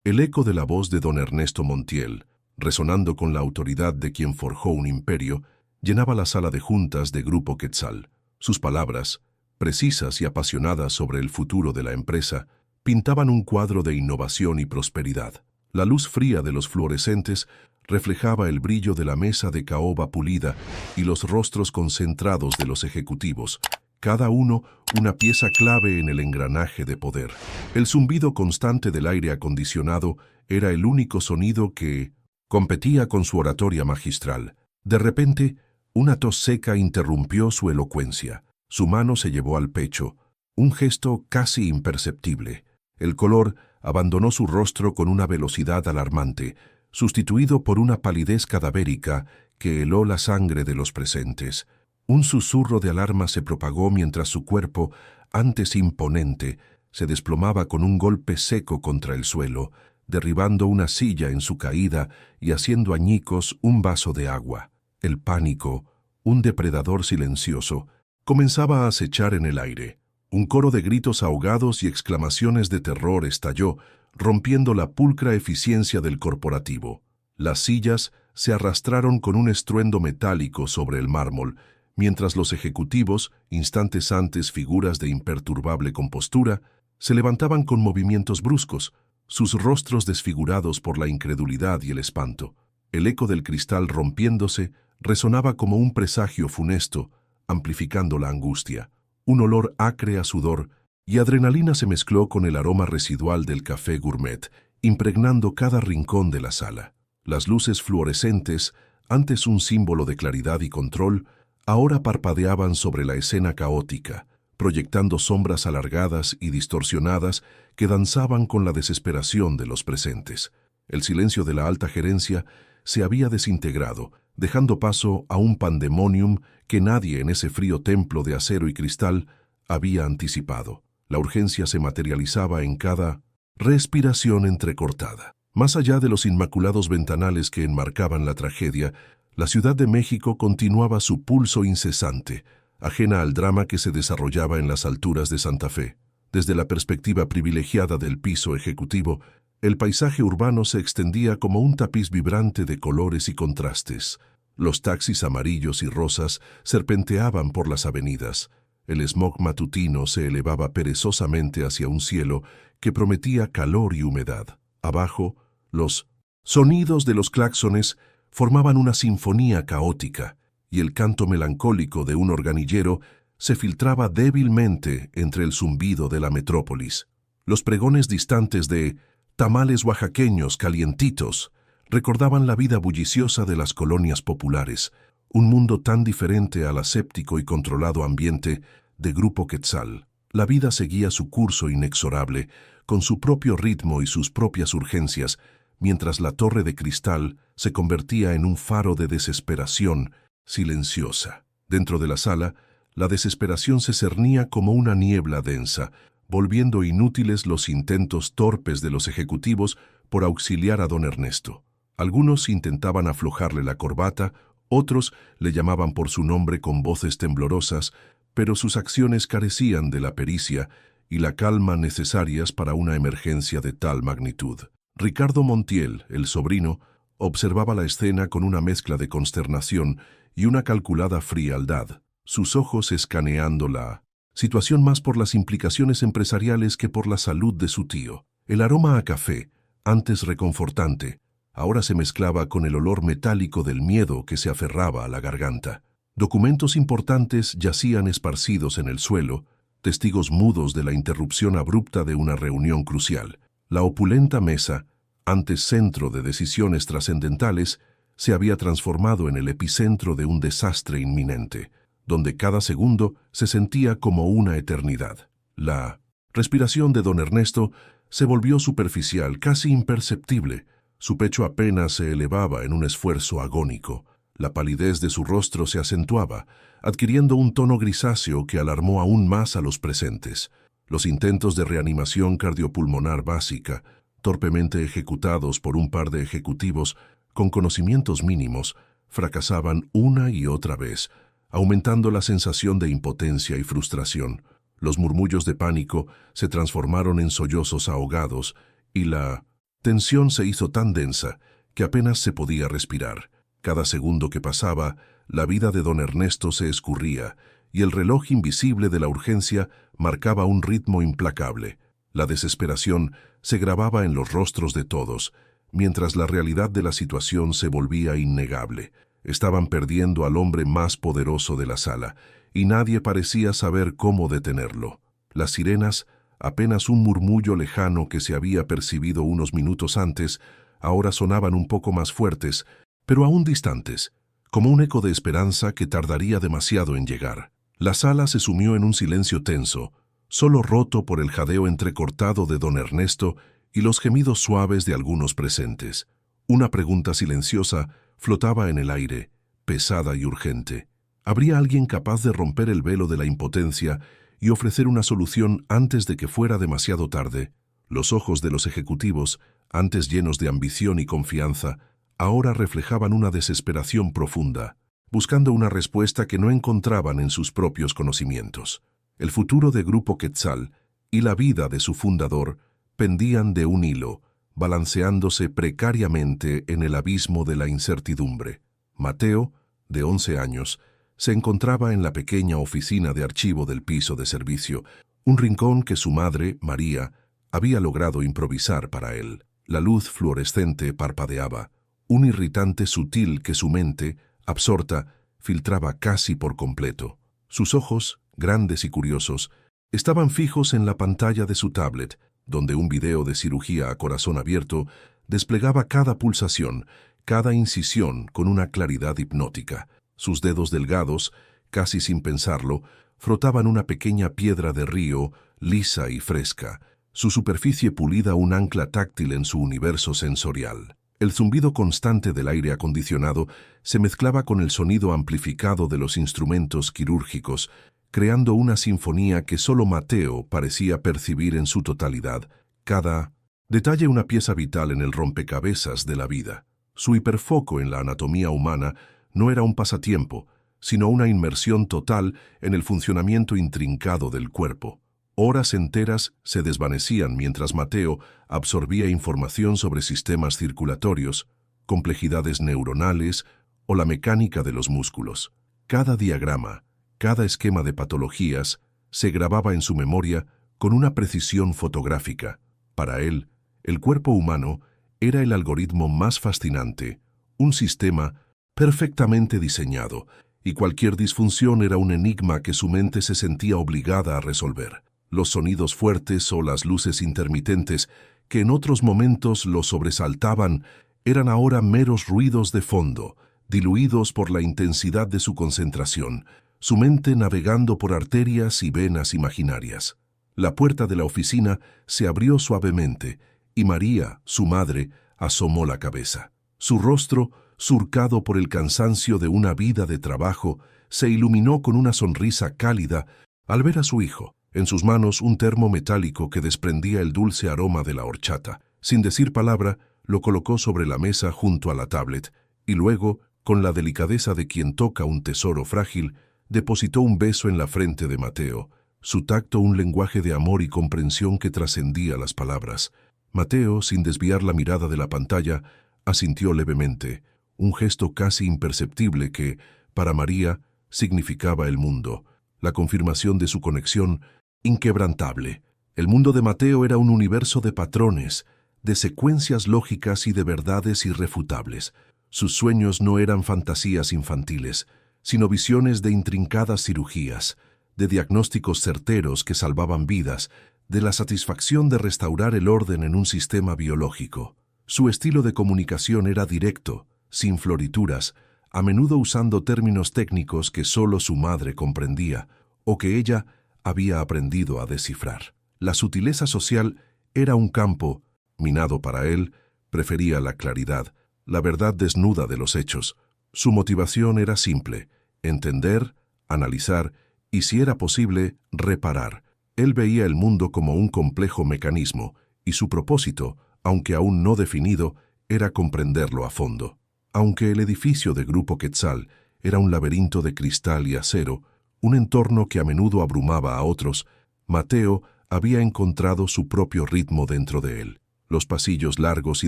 El eco de la voz de don Ernesto Montiel, resonando con la autoridad de quien forjó un imperio, llenaba la sala de juntas de Grupo Quetzal. Sus palabras, precisas y apasionadas sobre el futuro de la empresa, pintaban un cuadro de innovación y prosperidad. La luz fría de los fluorescentes reflejaba el brillo de la mesa de caoba pulida y los rostros concentrados de los ejecutivos, cada uno una pieza clave en el engranaje de poder. El zumbido constante del aire acondicionado era el único sonido que competía con su oratoria magistral. De repente, una tos seca interrumpió su elocuencia. Su mano se llevó al pecho, un gesto casi imperceptible. El color abandonó su rostro con una velocidad alarmante, sustituido por una palidez cadavérica que heló la sangre de los presentes. Un susurro de alarma se propagó mientras su cuerpo, antes imponente, se desplomaba con un golpe seco contra el suelo, derribando una silla en su caída y haciendo añicos un vaso de agua. El pánico, un depredador silencioso, comenzaba a acechar en el aire. Un coro de gritos ahogados y exclamaciones de terror estalló, rompiendo la pulcra eficiencia del corporativo. Las sillas se arrastraron con un estruendo metálico sobre el mármol, mientras los ejecutivos, instantes antes figuras de imperturbable compostura, se levantaban con movimientos bruscos, sus rostros desfigurados por la incredulidad y el espanto. El eco del cristal rompiéndose resonaba como un presagio funesto, amplificando la angustia. Un olor acre a sudor y adrenalina se mezcló con el aroma residual del café gourmet, impregnando cada rincón de la sala. Las luces fluorescentes, antes un símbolo de claridad y control, ahora parpadeaban sobre la escena caótica, proyectando sombras alargadas y distorsionadas que danzaban con la desesperación de los presentes. El silencio de la alta gerencia se había desintegrado, dejando paso a un pandemonium que nadie en ese frío templo de acero y cristal había anticipado. La urgencia se materializaba en cada respiración entrecortada. Más allá de los inmaculados ventanales que enmarcaban la tragedia, la Ciudad de México continuaba su pulso incesante, ajena al drama que se desarrollaba en las alturas de Santa Fe. Desde la perspectiva privilegiada del piso ejecutivo, el paisaje urbano se extendía como un tapiz vibrante de colores y contrastes. Los taxis amarillos y rosas serpenteaban por las avenidas. El smog matutino se elevaba perezosamente hacia un cielo que prometía calor y humedad. Abajo, los sonidos de los claxones formaban una sinfonía caótica, y el canto melancólico de un organillero se filtraba débilmente entre el zumbido de la metrópolis. Los pregones distantes de tamales oaxaqueños calientitos recordaban la vida bulliciosa de las colonias populares, un mundo tan diferente al aséptico y controlado ambiente de Grupo Quetzal. La vida seguía su curso inexorable, con su propio ritmo y sus propias urgencias, mientras la torre de cristal se convertía en un faro de desesperación silenciosa. Dentro de la sala, la desesperación se cernía como una niebla densa, volviendo inútiles los intentos torpes de los ejecutivos por auxiliar a don Ernesto. Algunos intentaban aflojarle la corbata, otros le llamaban por su nombre con voces temblorosas, pero sus acciones carecían de la pericia y la calma necesarias para una emergencia de tal magnitud. Ricardo Montiel, el sobrino, observaba la escena con una mezcla de consternación y una calculada frialdad, sus ojos escaneando la situación más por las implicaciones empresariales que por la salud de su tío. El aroma a café, antes reconfortante, ahora se mezclaba con el olor metálico del miedo que se aferraba a la garganta. Documentos importantes yacían esparcidos en el suelo, testigos mudos de la interrupción abrupta de una reunión crucial. La opulenta mesa, antes centro de decisiones trascendentales, se había transformado en el epicentro de un desastre inminente, donde cada segundo se sentía como una eternidad. La respiración de don Ernesto se volvió superficial, casi imperceptible. Su pecho apenas se elevaba en un esfuerzo agónico. La palidez de su rostro se acentuaba, adquiriendo un tono grisáceo que alarmó aún más a los presentes. Los intentos de reanimación cardiopulmonar básica, torpemente ejecutados por un par de ejecutivos con conocimientos mínimos, fracasaban una y otra vez, aumentando la sensación de impotencia y frustración. Los murmullos de pánico se transformaron en sollozos ahogados y la Tensión se hizo tan densa que apenas se podía respirar. Cada segundo que pasaba, la vida de don Ernesto se escurría y el reloj invisible de la urgencia marcaba un ritmo implacable. La desesperación se grababa en los rostros de todos, mientras la realidad de la situación se volvía innegable. Estaban perdiendo al hombre más poderoso de la sala, y nadie parecía saber cómo detenerlo. Las sirenas, apenas un murmullo lejano que se había percibido unos minutos antes, ahora sonaban un poco más fuertes, pero aún distantes, como un eco de esperanza que tardaría demasiado en llegar. La sala se sumió en un silencio tenso, solo roto por el jadeo entrecortado de don Ernesto y los gemidos suaves de algunos presentes. Una pregunta silenciosa flotaba en el aire, pesada y urgente. ¿Habría alguien capaz de romper el velo de la impotencia y ofrecer una solución antes de que fuera demasiado tarde? Los ojos de los ejecutivos, antes llenos de ambición y confianza, ahora reflejaban una desesperación profunda, buscando una respuesta que no encontraban en sus propios conocimientos. El futuro de Grupo Quetzal y la vida de su fundador pendían de un hilo, balanceándose precariamente en el abismo de la incertidumbre. Mateo, de 11 años, se encontraba en la pequeña oficina de archivo del piso de servicio, un rincón que su madre, María, había logrado improvisar para él. La luz fluorescente parpadeaba, un irritante sutil que su mente, absorta, filtraba casi por completo. Sus ojos, grandes y curiosos, estaban fijos en la pantalla de su tablet, donde un video de cirugía a corazón abierto desplegaba cada pulsación, cada incisión con una claridad hipnótica. Sus dedos delgados, casi sin pensarlo, frotaban una pequeña piedra de río, lisa y fresca, su superficie pulida un ancla táctil en su universo sensorial. El zumbido constante del aire acondicionado se mezclaba con el sonido amplificado de los instrumentos quirúrgicos, creando una sinfonía que solo Mateo parecía percibir en su totalidad. Cada detalle una pieza vital en el rompecabezas de la vida. Su hiperfoco en la anatomía humana no era un pasatiempo, sino una inmersión total en el funcionamiento intrincado del cuerpo. Horas enteras se desvanecían mientras Mateo absorbía información sobre sistemas circulatorios, complejidades neuronales o la mecánica de los músculos. Cada diagrama, cada esquema de patologías se grababa en su memoria con una precisión fotográfica. Para él, el cuerpo humano era el algoritmo más fascinante, un sistema perfectamente diseñado, y cualquier disfunción era un enigma que su mente se sentía obligada a resolver. Los sonidos fuertes o las luces intermitentes, que en otros momentos lo sobresaltaban, eran ahora meros ruidos de fondo, diluidos por la intensidad de su concentración, su mente navegando por arterias y venas imaginarias. La puerta de la oficina se abrió suavemente, y María, su madre, asomó la cabeza. Su rostro, surcado por el cansancio de una vida de trabajo, se iluminó con una sonrisa cálida al ver a su hijo. En sus manos un termo metálico que desprendía el dulce aroma de la horchata. Sin decir palabra, lo colocó sobre la mesa junto a la tablet, y luego, con la delicadeza de quien toca un tesoro frágil, depositó un beso en la frente de Mateo, su tacto un lenguaje de amor y comprensión que trascendía las palabras. Mateo, sin desviar la mirada de la pantalla, asintió levemente, un gesto casi imperceptible que, para María, significaba el mundo, la confirmación de su conexión inquebrantable. El mundo de Mateo era un universo de patrones, de secuencias lógicas y de verdades irrefutables. Sus sueños no eran fantasías infantiles, sino visiones de intrincadas cirugías, de diagnósticos certeros que salvaban vidas, de la satisfacción de restaurar el orden en un sistema biológico. Su estilo de comunicación era directo, sin florituras, a menudo usando términos técnicos que solo su madre comprendía, o que ella había aprendido a descifrar. La sutileza social era un campo minado para él, prefería la claridad, la verdad desnuda de los hechos. Su motivación era simple: entender, analizar y, si era posible, reparar. Él veía el mundo como un complejo mecanismo, y su propósito, aunque aún no definido, era comprenderlo a fondo. Aunque el edificio de Grupo Quetzal era un laberinto de cristal y acero, un entorno que a menudo abrumaba a otros, Mateo había encontrado su propio ritmo dentro de él. Los pasillos largos y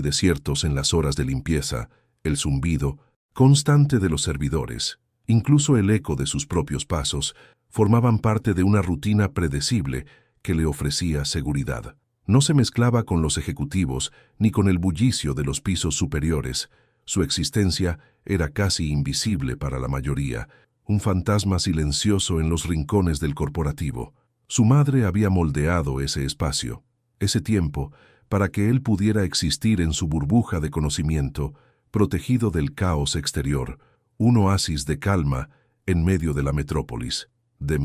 desiertos en las horas de limpieza, el zumbido constante de los servidores, incluso el eco de sus propios pasos, formaban parte de una rutina predecible que le ofrecía seguridad. No se mezclaba con los ejecutivos ni con el bullicio de los pisos superiores. Su existencia era casi invisible para la mayoría, un fantasma silencioso en los rincones del corporativo. Su madre había moldeado ese espacio, ese tiempo, para que él pudiera existir en su burbuja de conocimiento, protegido del caos exterior, un oasis de calma en medio de la metrópolis. De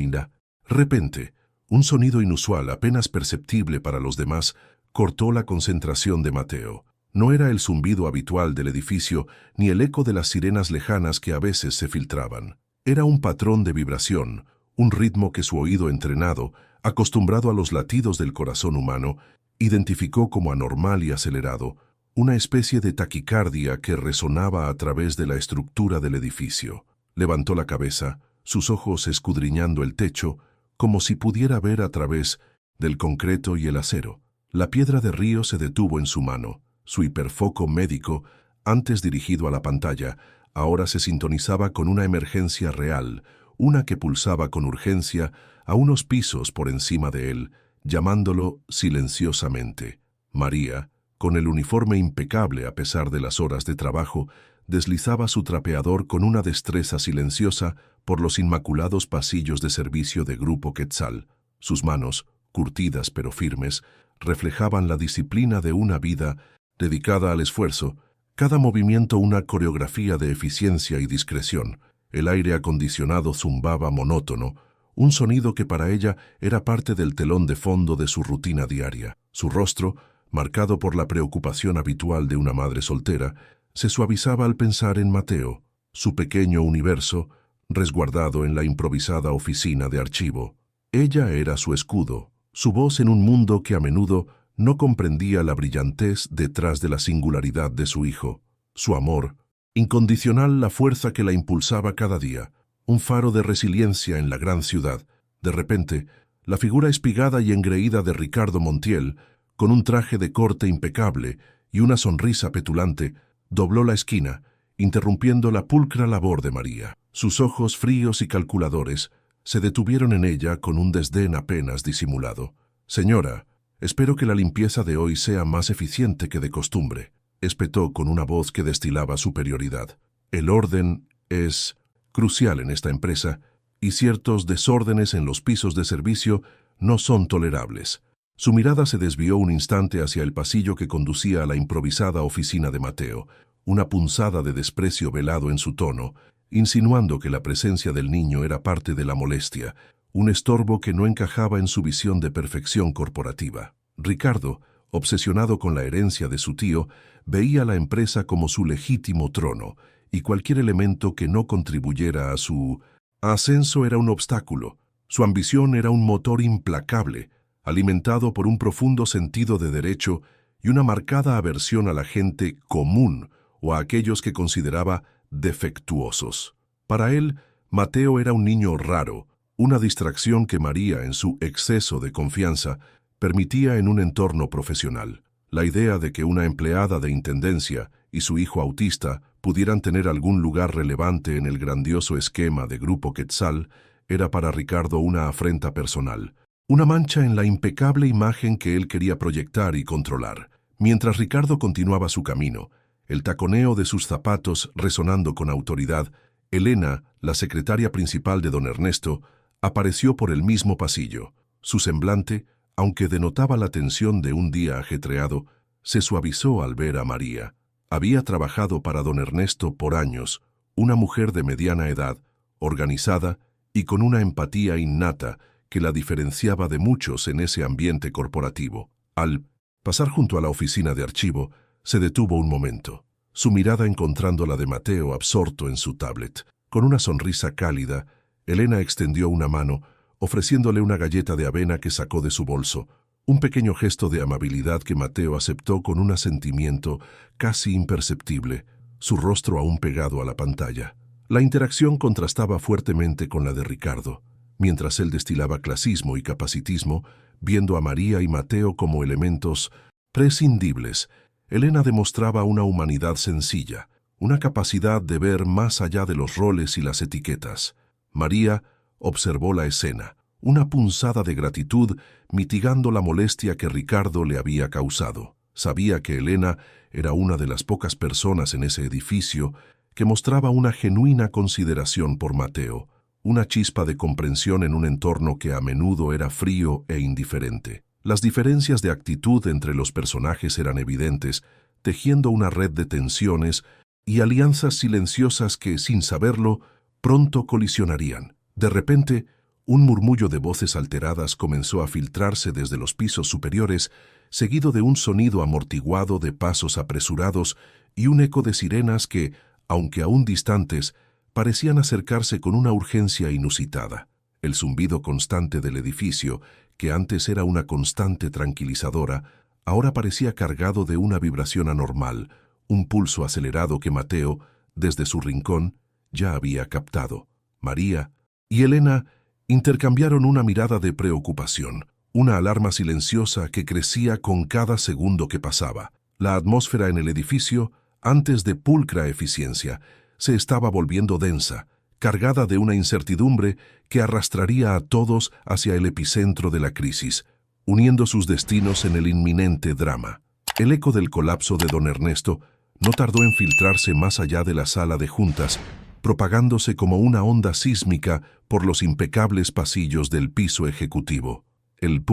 repente, un sonido inusual, apenas perceptible para los demás, cortó la concentración de Mateo. No era el zumbido habitual del edificio ni el eco de las sirenas lejanas que a veces se filtraban. Era un patrón de vibración, un ritmo que su oído entrenado, acostumbrado a los latidos del corazón humano, identificó como anormal y acelerado, una especie de taquicardia que resonaba a través de la estructura del edificio. Levantó la cabeza, sus ojos escudriñando el techo, como si pudiera ver a través del concreto y el acero. La piedra de río se detuvo en su mano. Su hiperfoco médico, antes dirigido a la pantalla, ahora se sintonizaba con una emergencia real, una que pulsaba con urgencia a unos pisos por encima de él, llamándolo silenciosamente. María, con el uniforme impecable a pesar de las horas de trabajo, deslizaba su trapeador con una destreza silenciosa por los inmaculados pasillos de servicio de Grupo Quetzal. Sus manos, curtidas pero firmes, reflejaban la disciplina de una vida dedicada al esfuerzo, cada movimiento una coreografía de eficiencia y discreción. El aire acondicionado zumbaba monótono, un sonido que para ella era parte del telón de fondo de su rutina diaria. Su rostro, marcado por la preocupación habitual de una madre soltera, se suavizaba al pensar en Mateo, su pequeño universo, resguardado en la improvisada oficina de archivo. Ella era su escudo, su voz en un mundo que a menudo no comprendía la brillantez detrás de la singularidad de su hijo. Su amor, incondicional, la fuerza que la impulsaba cada día, un faro de resiliencia en la gran ciudad. De repente, la figura espigada y engreída de Ricardo Montiel, con un traje de corte impecable y una sonrisa petulante, dobló la esquina, interrumpiendo la pulcra labor de María. Sus ojos fríos y calculadores se detuvieron en ella con un desdén apenas disimulado. «Señora, espero que la limpieza de hoy sea más eficiente que de costumbre», espetó con una voz que destilaba superioridad. «El orden es crucial en esta empresa y ciertos desórdenes en los pisos de servicio no son tolerables». Su mirada se desvió un instante hacia el pasillo que conducía a la improvisada oficina de Mateo, una punzada de desprecio velado en su tono, insinuando que la presencia del niño era parte de la molestia, un estorbo que no encajaba en su visión de perfección corporativa. Ricardo, obsesionado con la herencia de su tío, veía la empresa como su legítimo trono, y cualquier elemento que no contribuyera a su ascenso era un obstáculo. Su ambición era un motor implacable, alimentado por un profundo sentido de derecho y una marcada aversión a la gente común o a aquellos que consideraba defectuosos. Para él, Mateo era un niño raro, una distracción que María, en su exceso de confianza, permitía en un entorno profesional. La idea de que una empleada de intendencia y su hijo autista pudieran tener algún lugar relevante en el grandioso esquema de Grupo Quetzal era para Ricardo una afrenta personal, una mancha en la impecable imagen que él quería proyectar y controlar. Mientras Ricardo continuaba su camino, el taconeo de sus zapatos resonando con autoridad, Elena, la secretaria principal de don Ernesto, apareció por el mismo pasillo. Su semblante, aunque denotaba la tensión de un día ajetreado, se suavizó al ver a María. Había trabajado para don Ernesto por años, una mujer de mediana edad, organizada y con una empatía innata que la diferenciaba de muchos en ese ambiente corporativo. Al pasar junto a la oficina de archivo, se detuvo un momento, su mirada encontrando la de Mateo absorto en su tablet. Con una sonrisa cálida, Elena extendió una mano, ofreciéndole una galleta de avena que sacó de su bolso, un pequeño gesto de amabilidad que Mateo aceptó con un asentimiento casi imperceptible, su rostro aún pegado a la pantalla. La interacción contrastaba fuertemente con la de Ricardo, mientras él destilaba clasismo y capacitismo, viendo a María y Mateo como elementos prescindibles. Elena demostraba una humanidad sencilla, una capacidad de ver más allá de los roles y las etiquetas. María observó la escena, una punzada de gratitud mitigando la molestia que Ricardo le había causado. Sabía que Elena era una de las pocas personas en ese edificio que mostraba una genuina consideración por Mateo, una chispa de comprensión en un entorno que a menudo era frío e indiferente. Las diferencias de actitud entre los personajes eran evidentes, tejiendo una red de tensiones y alianzas silenciosas que, sin saberlo, pronto colisionarían. De repente, un murmullo de voces alteradas comenzó a filtrarse desde los pisos superiores, seguido de un sonido amortiguado de pasos apresurados y un eco de sirenas que, aunque aún distantes, parecían acercarse con una urgencia inusitada. El zumbido constante del edificio, que antes era una constante tranquilizadora, ahora parecía cargado de una vibración anormal, un pulso acelerado que Mateo, desde su rincón, ya había captado. María y Elena intercambiaron una mirada de preocupación, una alarma silenciosa que crecía con cada segundo que pasaba. La atmósfera en el edificio, antes de pulcra eficiencia, se estaba volviendo densa, cargada de una incertidumbre que arrastraría a todos hacia el epicentro de la crisis, uniendo sus destinos en el inminente drama. El eco del colapso de don Ernesto no tardó en filtrarse más allá de la sala de juntas, propagándose como una onda sísmica por los impecables pasillos del piso ejecutivo. El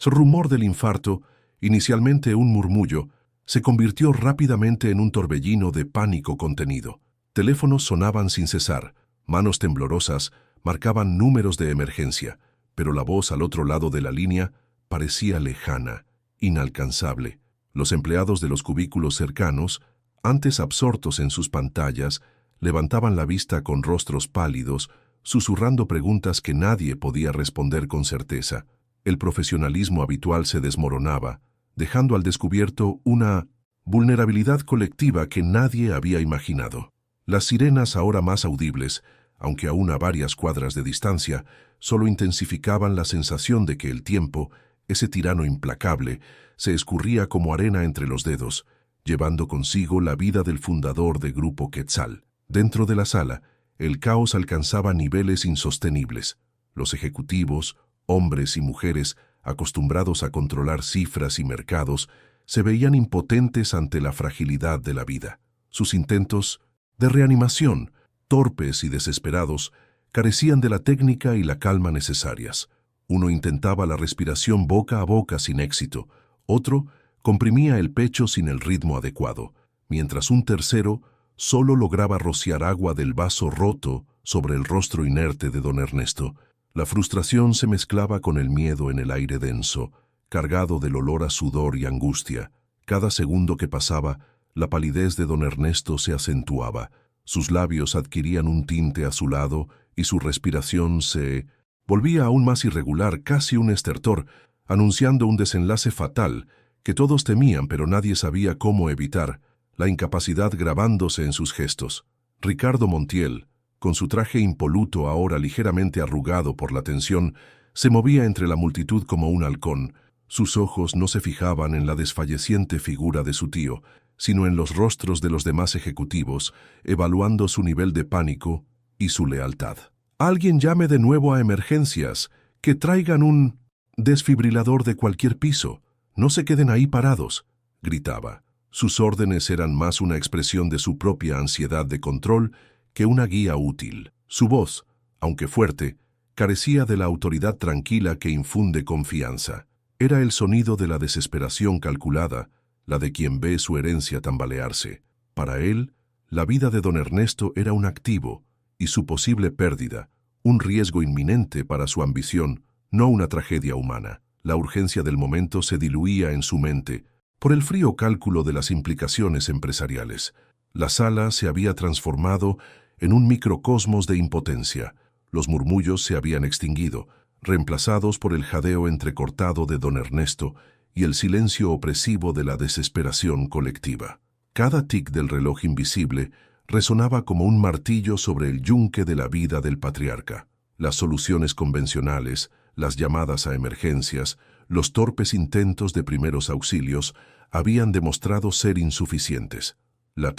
rumor del infarto, inicialmente un murmullo, se convirtió rápidamente en un torbellino de pánico contenido. Teléfonos sonaban sin cesar, manos temblorosas marcaban números de emergencia, pero la voz al otro lado de la línea parecía lejana, inalcanzable. Los empleados de los cubículos cercanos, antes absortos en sus pantallas, levantaban la vista con rostros pálidos, susurrando preguntas que nadie podía responder con certeza. El profesionalismo habitual se desmoronaba, dejando al descubierto una vulnerabilidad colectiva que nadie había imaginado. Las sirenas, ahora más audibles, aunque aún a varias cuadras de distancia, solo intensificaban la sensación de que el tiempo, ese tirano implacable, se escurría como arena entre los dedos, llevando consigo la vida del fundador de Grupo Quetzal. Dentro de la sala, el caos alcanzaba niveles insostenibles. Los ejecutivos, hombres y mujeres, acostumbrados a controlar cifras y mercados, se veían impotentes ante la fragilidad de la vida. Sus intentos de reanimación, torpes y desesperados, carecían de la técnica y la calma necesarias. Uno intentaba la respiración boca a boca sin éxito, otro comprimía el pecho sin el ritmo adecuado, mientras un tercero solo lograba rociar agua del vaso roto sobre el rostro inerte de don Ernesto. La frustración se mezclaba con el miedo en el aire denso, cargado del olor a sudor y angustia. Cada segundo que pasaba, la palidez de don Ernesto se acentuaba, sus labios adquirían un tinte azulado y su respiración se volvía aún más irregular, casi un estertor, anunciando un desenlace fatal que todos temían pero nadie sabía cómo evitar, la incapacidad grabándose en sus gestos. Ricardo Montiel, con su traje impoluto ahora ligeramente arrugado por la tensión, se movía entre la multitud como un halcón. Sus ojos no se fijaban en la desfalleciente figura de su tío, sino en los rostros de los demás ejecutivos, evaluando su nivel de pánico y su lealtad. «Alguien llame de nuevo a emergencias, que traigan un desfibrilador de cualquier piso. No se queden ahí parados», gritaba. Sus órdenes eran más una expresión de su propia ansiedad de control que una guía útil. Su voz, aunque fuerte, carecía de la autoridad tranquila que infunde confianza. Era el sonido de la desesperación calculada, la de quien ve su herencia tambalearse. Para él, la vida de don Ernesto era un activo, y su posible pérdida, un riesgo inminente para su ambición, no una tragedia humana. La urgencia del momento se diluía en su mente, por el frío cálculo de las implicaciones empresariales. La sala se había transformado en un microcosmos de impotencia. Los murmullos se habían extinguido, reemplazados por el jadeo entrecortado de don Ernesto y el silencio opresivo de la desesperación colectiva. Cada tic del reloj invisible resonaba como un martillo sobre el yunque de la vida del patriarca. Las soluciones convencionales, las llamadas a emergencias, Los torpes intentos de primeros auxilios habían demostrado ser insuficientes. La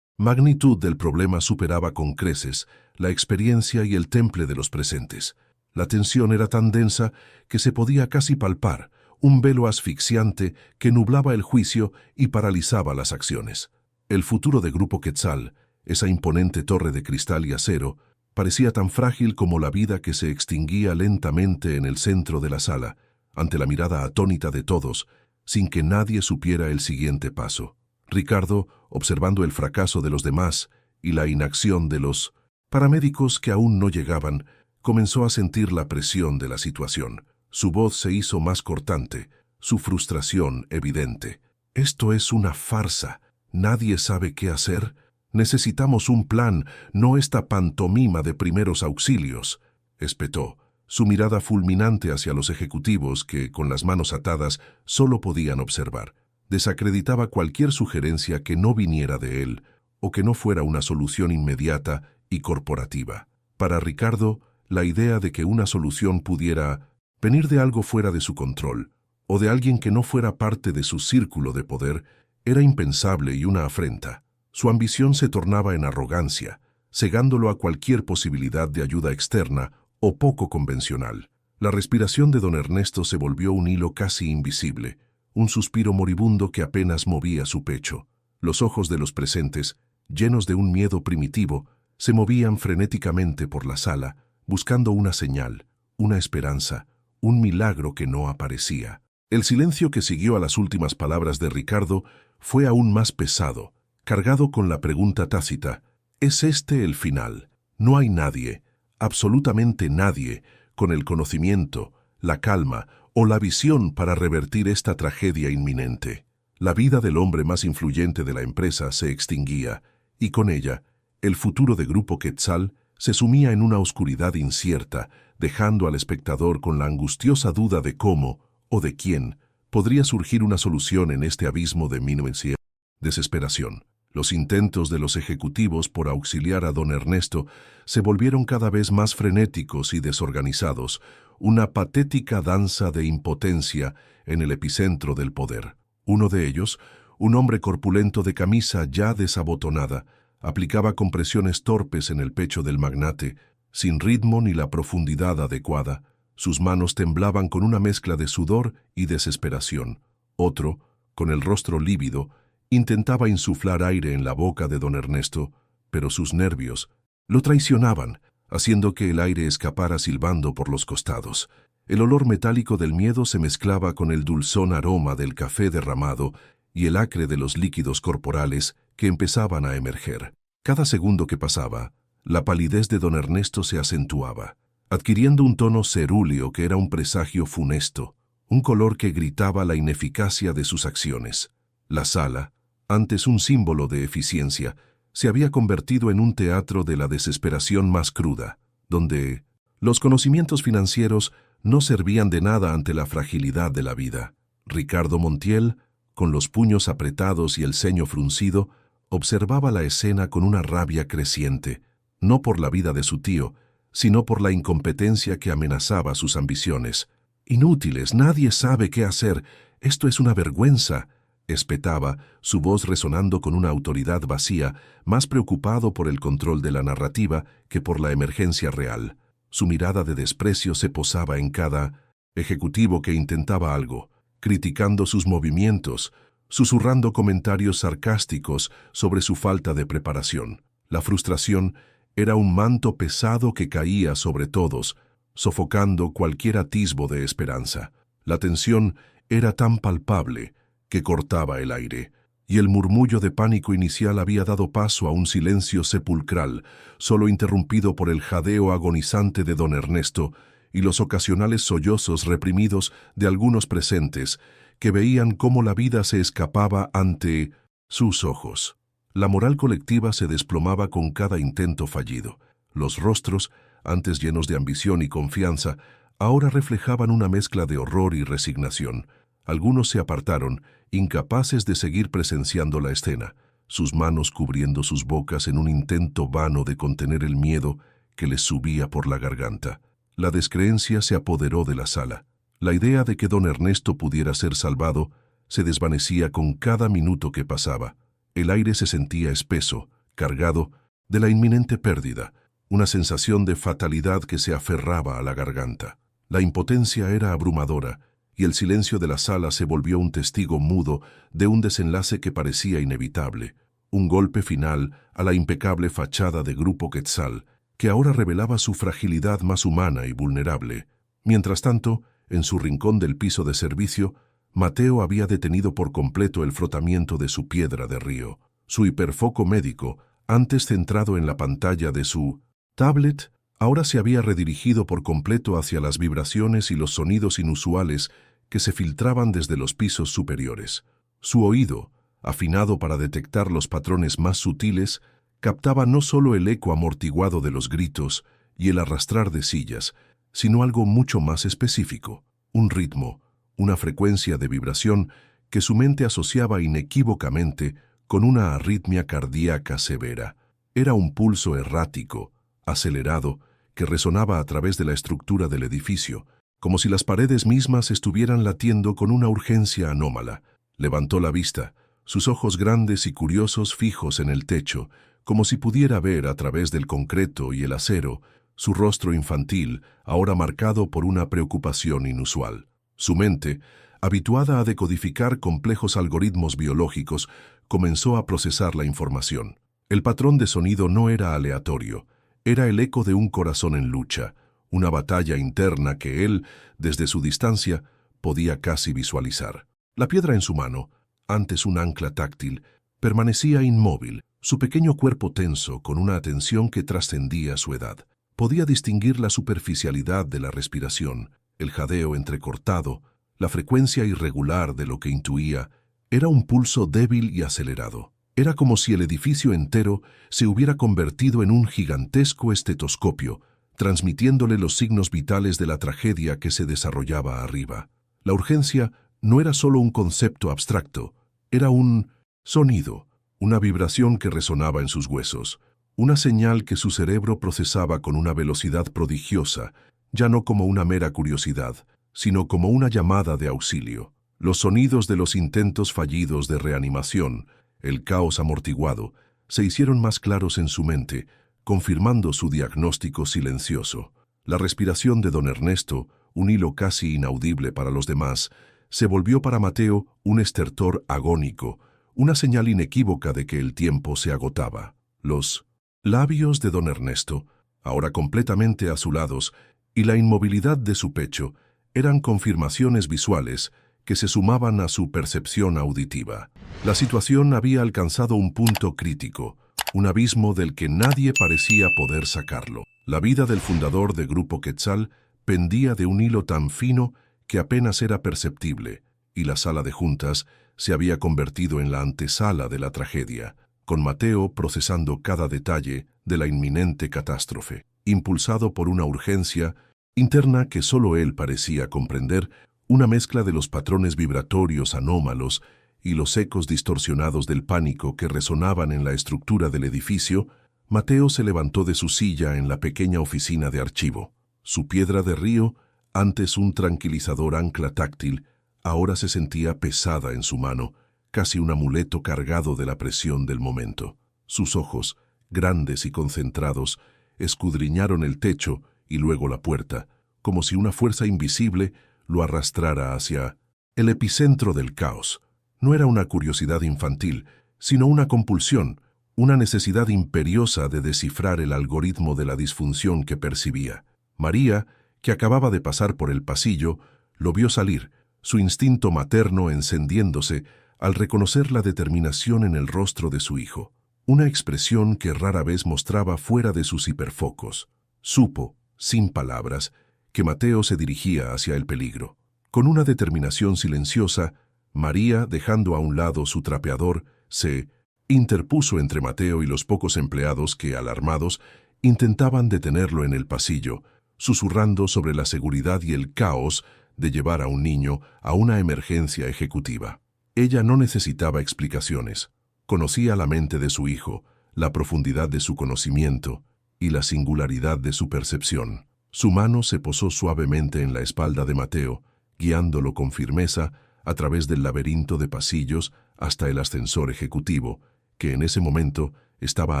magnitud del problema superaba con creces la experiencia y el temple de los presentes. La tensión era tan densa que se podía casi palpar, un velo asfixiante que nublaba el juicio y paralizaba las acciones. El futuro de Grupo Quetzal, esa imponente torre de cristal y acero, parecía tan frágil como la vida que se extinguía lentamente en el centro de la sala, ante la mirada atónita de todos, sin que nadie supiera el siguiente paso. Ricardo, observando el fracaso de los demás y la inacción de los paramédicos que aún no llegaban, comenzó a sentir la presión de la situación. Su voz se hizo más cortante, su frustración evidente. «Esto es una farsa. ¿Nadie sabe qué hacer? Necesitamos un plan, no esta pantomima de primeros auxilios», espetó, su mirada fulminante hacia los ejecutivos que, con las manos atadas, solo podían observar. Desacreditaba cualquier sugerencia que no viniera de él o que no fuera una solución inmediata y corporativa. Para Ricardo, la idea de que una solución pudiera venir de algo fuera de su control o de alguien que no fuera parte de su círculo de poder era impensable y una afrenta. Su ambición se tornaba en arrogancia, cegándolo a cualquier posibilidad de ayuda externa o poco convencional. La respiración de don Ernesto se volvió un hilo casi invisible, un suspiro moribundo que apenas movía su pecho. Los ojos de los presentes, llenos de un miedo primitivo, se movían frenéticamente por la sala, buscando una señal, una esperanza, un milagro que no aparecía. El silencio que siguió a las últimas palabras de Ricardo fue aún más pesado, cargado con la pregunta tácita: ¿es este el final? No hay nadie, absolutamente nadie, con el conocimiento, la calma o la visión para revertir esta tragedia inminente. La vida del hombre más influyente de la empresa se extinguía, y con ella, el futuro de Grupo Quetzal se sumía en una oscuridad incierta, dejando al espectador con la angustiosa duda de cómo, o de quién, podría surgir una solución en este abismo de minucia. Desesperación. Los intentos de los ejecutivos por auxiliar a don Ernesto se volvieron cada vez más frenéticos y desorganizados, una patética danza de impotencia en el epicentro del poder. Uno de ellos, un hombre corpulento de camisa ya desabotonada, aplicaba compresiones torpes en el pecho del magnate, sin ritmo ni la profundidad adecuada. Sus manos temblaban con una mezcla de sudor y desesperación. Otro, con el rostro lívido, intentaba insuflar aire en la boca de don Ernesto, pero sus nervios lo traicionaban, haciendo que el aire escapara silbando por los costados. El olor metálico del miedo se mezclaba con el dulzón aroma del café derramado y el acre de los líquidos corporales que empezaban a emerger. Cada segundo que pasaba, la palidez de don Ernesto se acentuaba, adquiriendo un tono cerúleo que era un presagio funesto, un color que gritaba la ineficacia de sus acciones. La sala, antes un símbolo de eficiencia, se había convertido en un teatro de la desesperación más cruda, donde los conocimientos financieros no servían de nada ante la fragilidad de la vida. Ricardo Montiel, con los puños apretados y el ceño fruncido, observaba la escena con una rabia creciente, no por la vida de su tío, sino por la incompetencia que amenazaba sus ambiciones. «Inútiles, nadie sabe qué hacer, esto es una vergüenza», espetaba, su voz resonando con una autoridad vacía, más preocupado por el control de la narrativa que por la emergencia real. Su mirada de desprecio se posaba en cada ejecutivo que intentaba algo, criticando sus movimientos, susurrando comentarios sarcásticos sobre su falta de preparación. La frustración era un manto pesado que caía sobre todos, sofocando cualquier atisbo de esperanza. La tensión era tan palpable que cortaba el aire, y el murmullo de pánico inicial había dado paso a un silencio sepulcral, solo interrumpido por el jadeo agonizante de don Ernesto y los ocasionales sollozos reprimidos de algunos presentes que veían cómo la vida se escapaba ante sus ojos. La moral colectiva se desplomaba con cada intento fallido. Los rostros, antes llenos de ambición y confianza, ahora reflejaban una mezcla de horror y resignación. Algunos se apartaron, incapaces de seguir presenciando la escena, sus manos cubriendo sus bocas en un intento vano de contener el miedo que les subía por la garganta. La descreencia se apoderó de la sala. La idea de que don Ernesto pudiera ser salvado se desvanecía con cada minuto que pasaba. El aire se sentía espeso, cargado de la inminente pérdida, una sensación de fatalidad que se aferraba a la garganta. La impotencia era abrumadora, y el silencio de la sala se volvió un testigo mudo de un desenlace que parecía inevitable, un golpe final a la impecable fachada de Grupo Quetzal, que ahora revelaba su fragilidad más humana y vulnerable. Mientras tanto, en su rincón del piso de servicio, Mateo había detenido por completo el frotamiento de su piedra de río. Su hiperfoco médico, antes centrado en la pantalla de su tablet, ahora se había redirigido por completo hacia las vibraciones y los sonidos inusuales que se filtraban desde los pisos superiores. Su oído, afinado para detectar los patrones más sutiles, captaba no solo el eco amortiguado de los gritos y el arrastrar de sillas, sino algo mucho más específico, un ritmo, una frecuencia de vibración que su mente asociaba inequívocamente con una arritmia cardíaca severa. Era un pulso errático, acelerado, que resonaba a través de la estructura del edificio, como si las paredes mismas estuvieran latiendo con una urgencia anómala. Levantó la vista, sus ojos grandes y curiosos fijos en el techo, como si pudiera ver a través del concreto y el acero su rostro infantil, ahora marcado por una preocupación inusual. Su mente, habituada a decodificar complejos algoritmos biológicos, comenzó a procesar la información. El patrón de sonido no era aleatorio, era el eco de un corazón en lucha, una batalla interna que él, desde su distancia, podía casi visualizar. La piedra en su mano, antes un ancla táctil, permanecía inmóvil, su pequeño cuerpo tenso con una atención que trascendía su edad. Podía distinguir la superficialidad de la respiración, el jadeo entrecortado, la frecuencia irregular de lo que intuía. Era un pulso débil y acelerado. Era como si el edificio entero se hubiera convertido en un gigantesco estetoscopio, transmitiéndole los signos vitales de la tragedia que se desarrollaba arriba. La urgencia no era solo un concepto abstracto, era un sonido, una vibración que resonaba en sus huesos, una señal que su cerebro procesaba con una velocidad prodigiosa, ya no como una mera curiosidad, sino como una llamada de auxilio. Los sonidos de los intentos fallidos de reanimación, el caos amortiguado, se hicieron más claros en su mente, confirmando su diagnóstico silencioso. La respiración de don Ernesto, un hilo casi inaudible para los demás, se volvió para Mateo un estertor agónico, una señal inequívoca de que el tiempo se agotaba. Los labios de don Ernesto, ahora completamente azulados, y la inmovilidad de su pecho, eran confirmaciones visuales que se sumaban a su percepción auditiva. La situación había alcanzado un punto crítico, un abismo del que nadie parecía poder sacarlo. La vida del fundador de Grupo Quetzal pendía de un hilo tan fino que apenas era perceptible, y la sala de juntas se había convertido en la antesala de la tragedia, con Mateo procesando cada detalle de la inminente catástrofe. Impulsado por una urgencia interna que solo él parecía comprender, una mezcla de los patrones vibratorios anómalos y los ecos distorsionados del pánico que resonaban en la estructura del edificio, Mateo se levantó de su silla en la pequeña oficina de archivo. Su piedra de río, antes un tranquilizador ancla táctil, ahora se sentía pesada en su mano, casi un amuleto cargado de la presión del momento. Sus ojos, grandes y concentrados, escudriñaron el techo y luego la puerta, como si una fuerza invisible lo arrastrara hacia el epicentro del caos. No era una curiosidad infantil, sino una compulsión, una necesidad imperiosa de descifrar el algoritmo de la disfunción que percibía. María, que acababa de pasar por el pasillo, lo vio salir, su instinto materno encendiéndose al reconocer la determinación en el rostro de su hijo, una expresión que rara vez mostraba fuera de sus hiperfocos. Supo, sin palabras, que Mateo se dirigía hacia el peligro. Con una determinación silenciosa, María, dejando a un lado su trapeador, se interpuso entre Mateo y los pocos empleados que, alarmados, intentaban detenerlo en el pasillo, susurrando sobre la seguridad y el caos de llevar a un niño a una emergencia ejecutiva. Ella no necesitaba explicaciones. Conocía la mente de su hijo, la profundidad de su conocimiento y la singularidad de su percepción. Su mano se posó suavemente en la espalda de Mateo, guiándolo con firmeza a través del laberinto de pasillos hasta el ascensor ejecutivo, que en ese momento estaba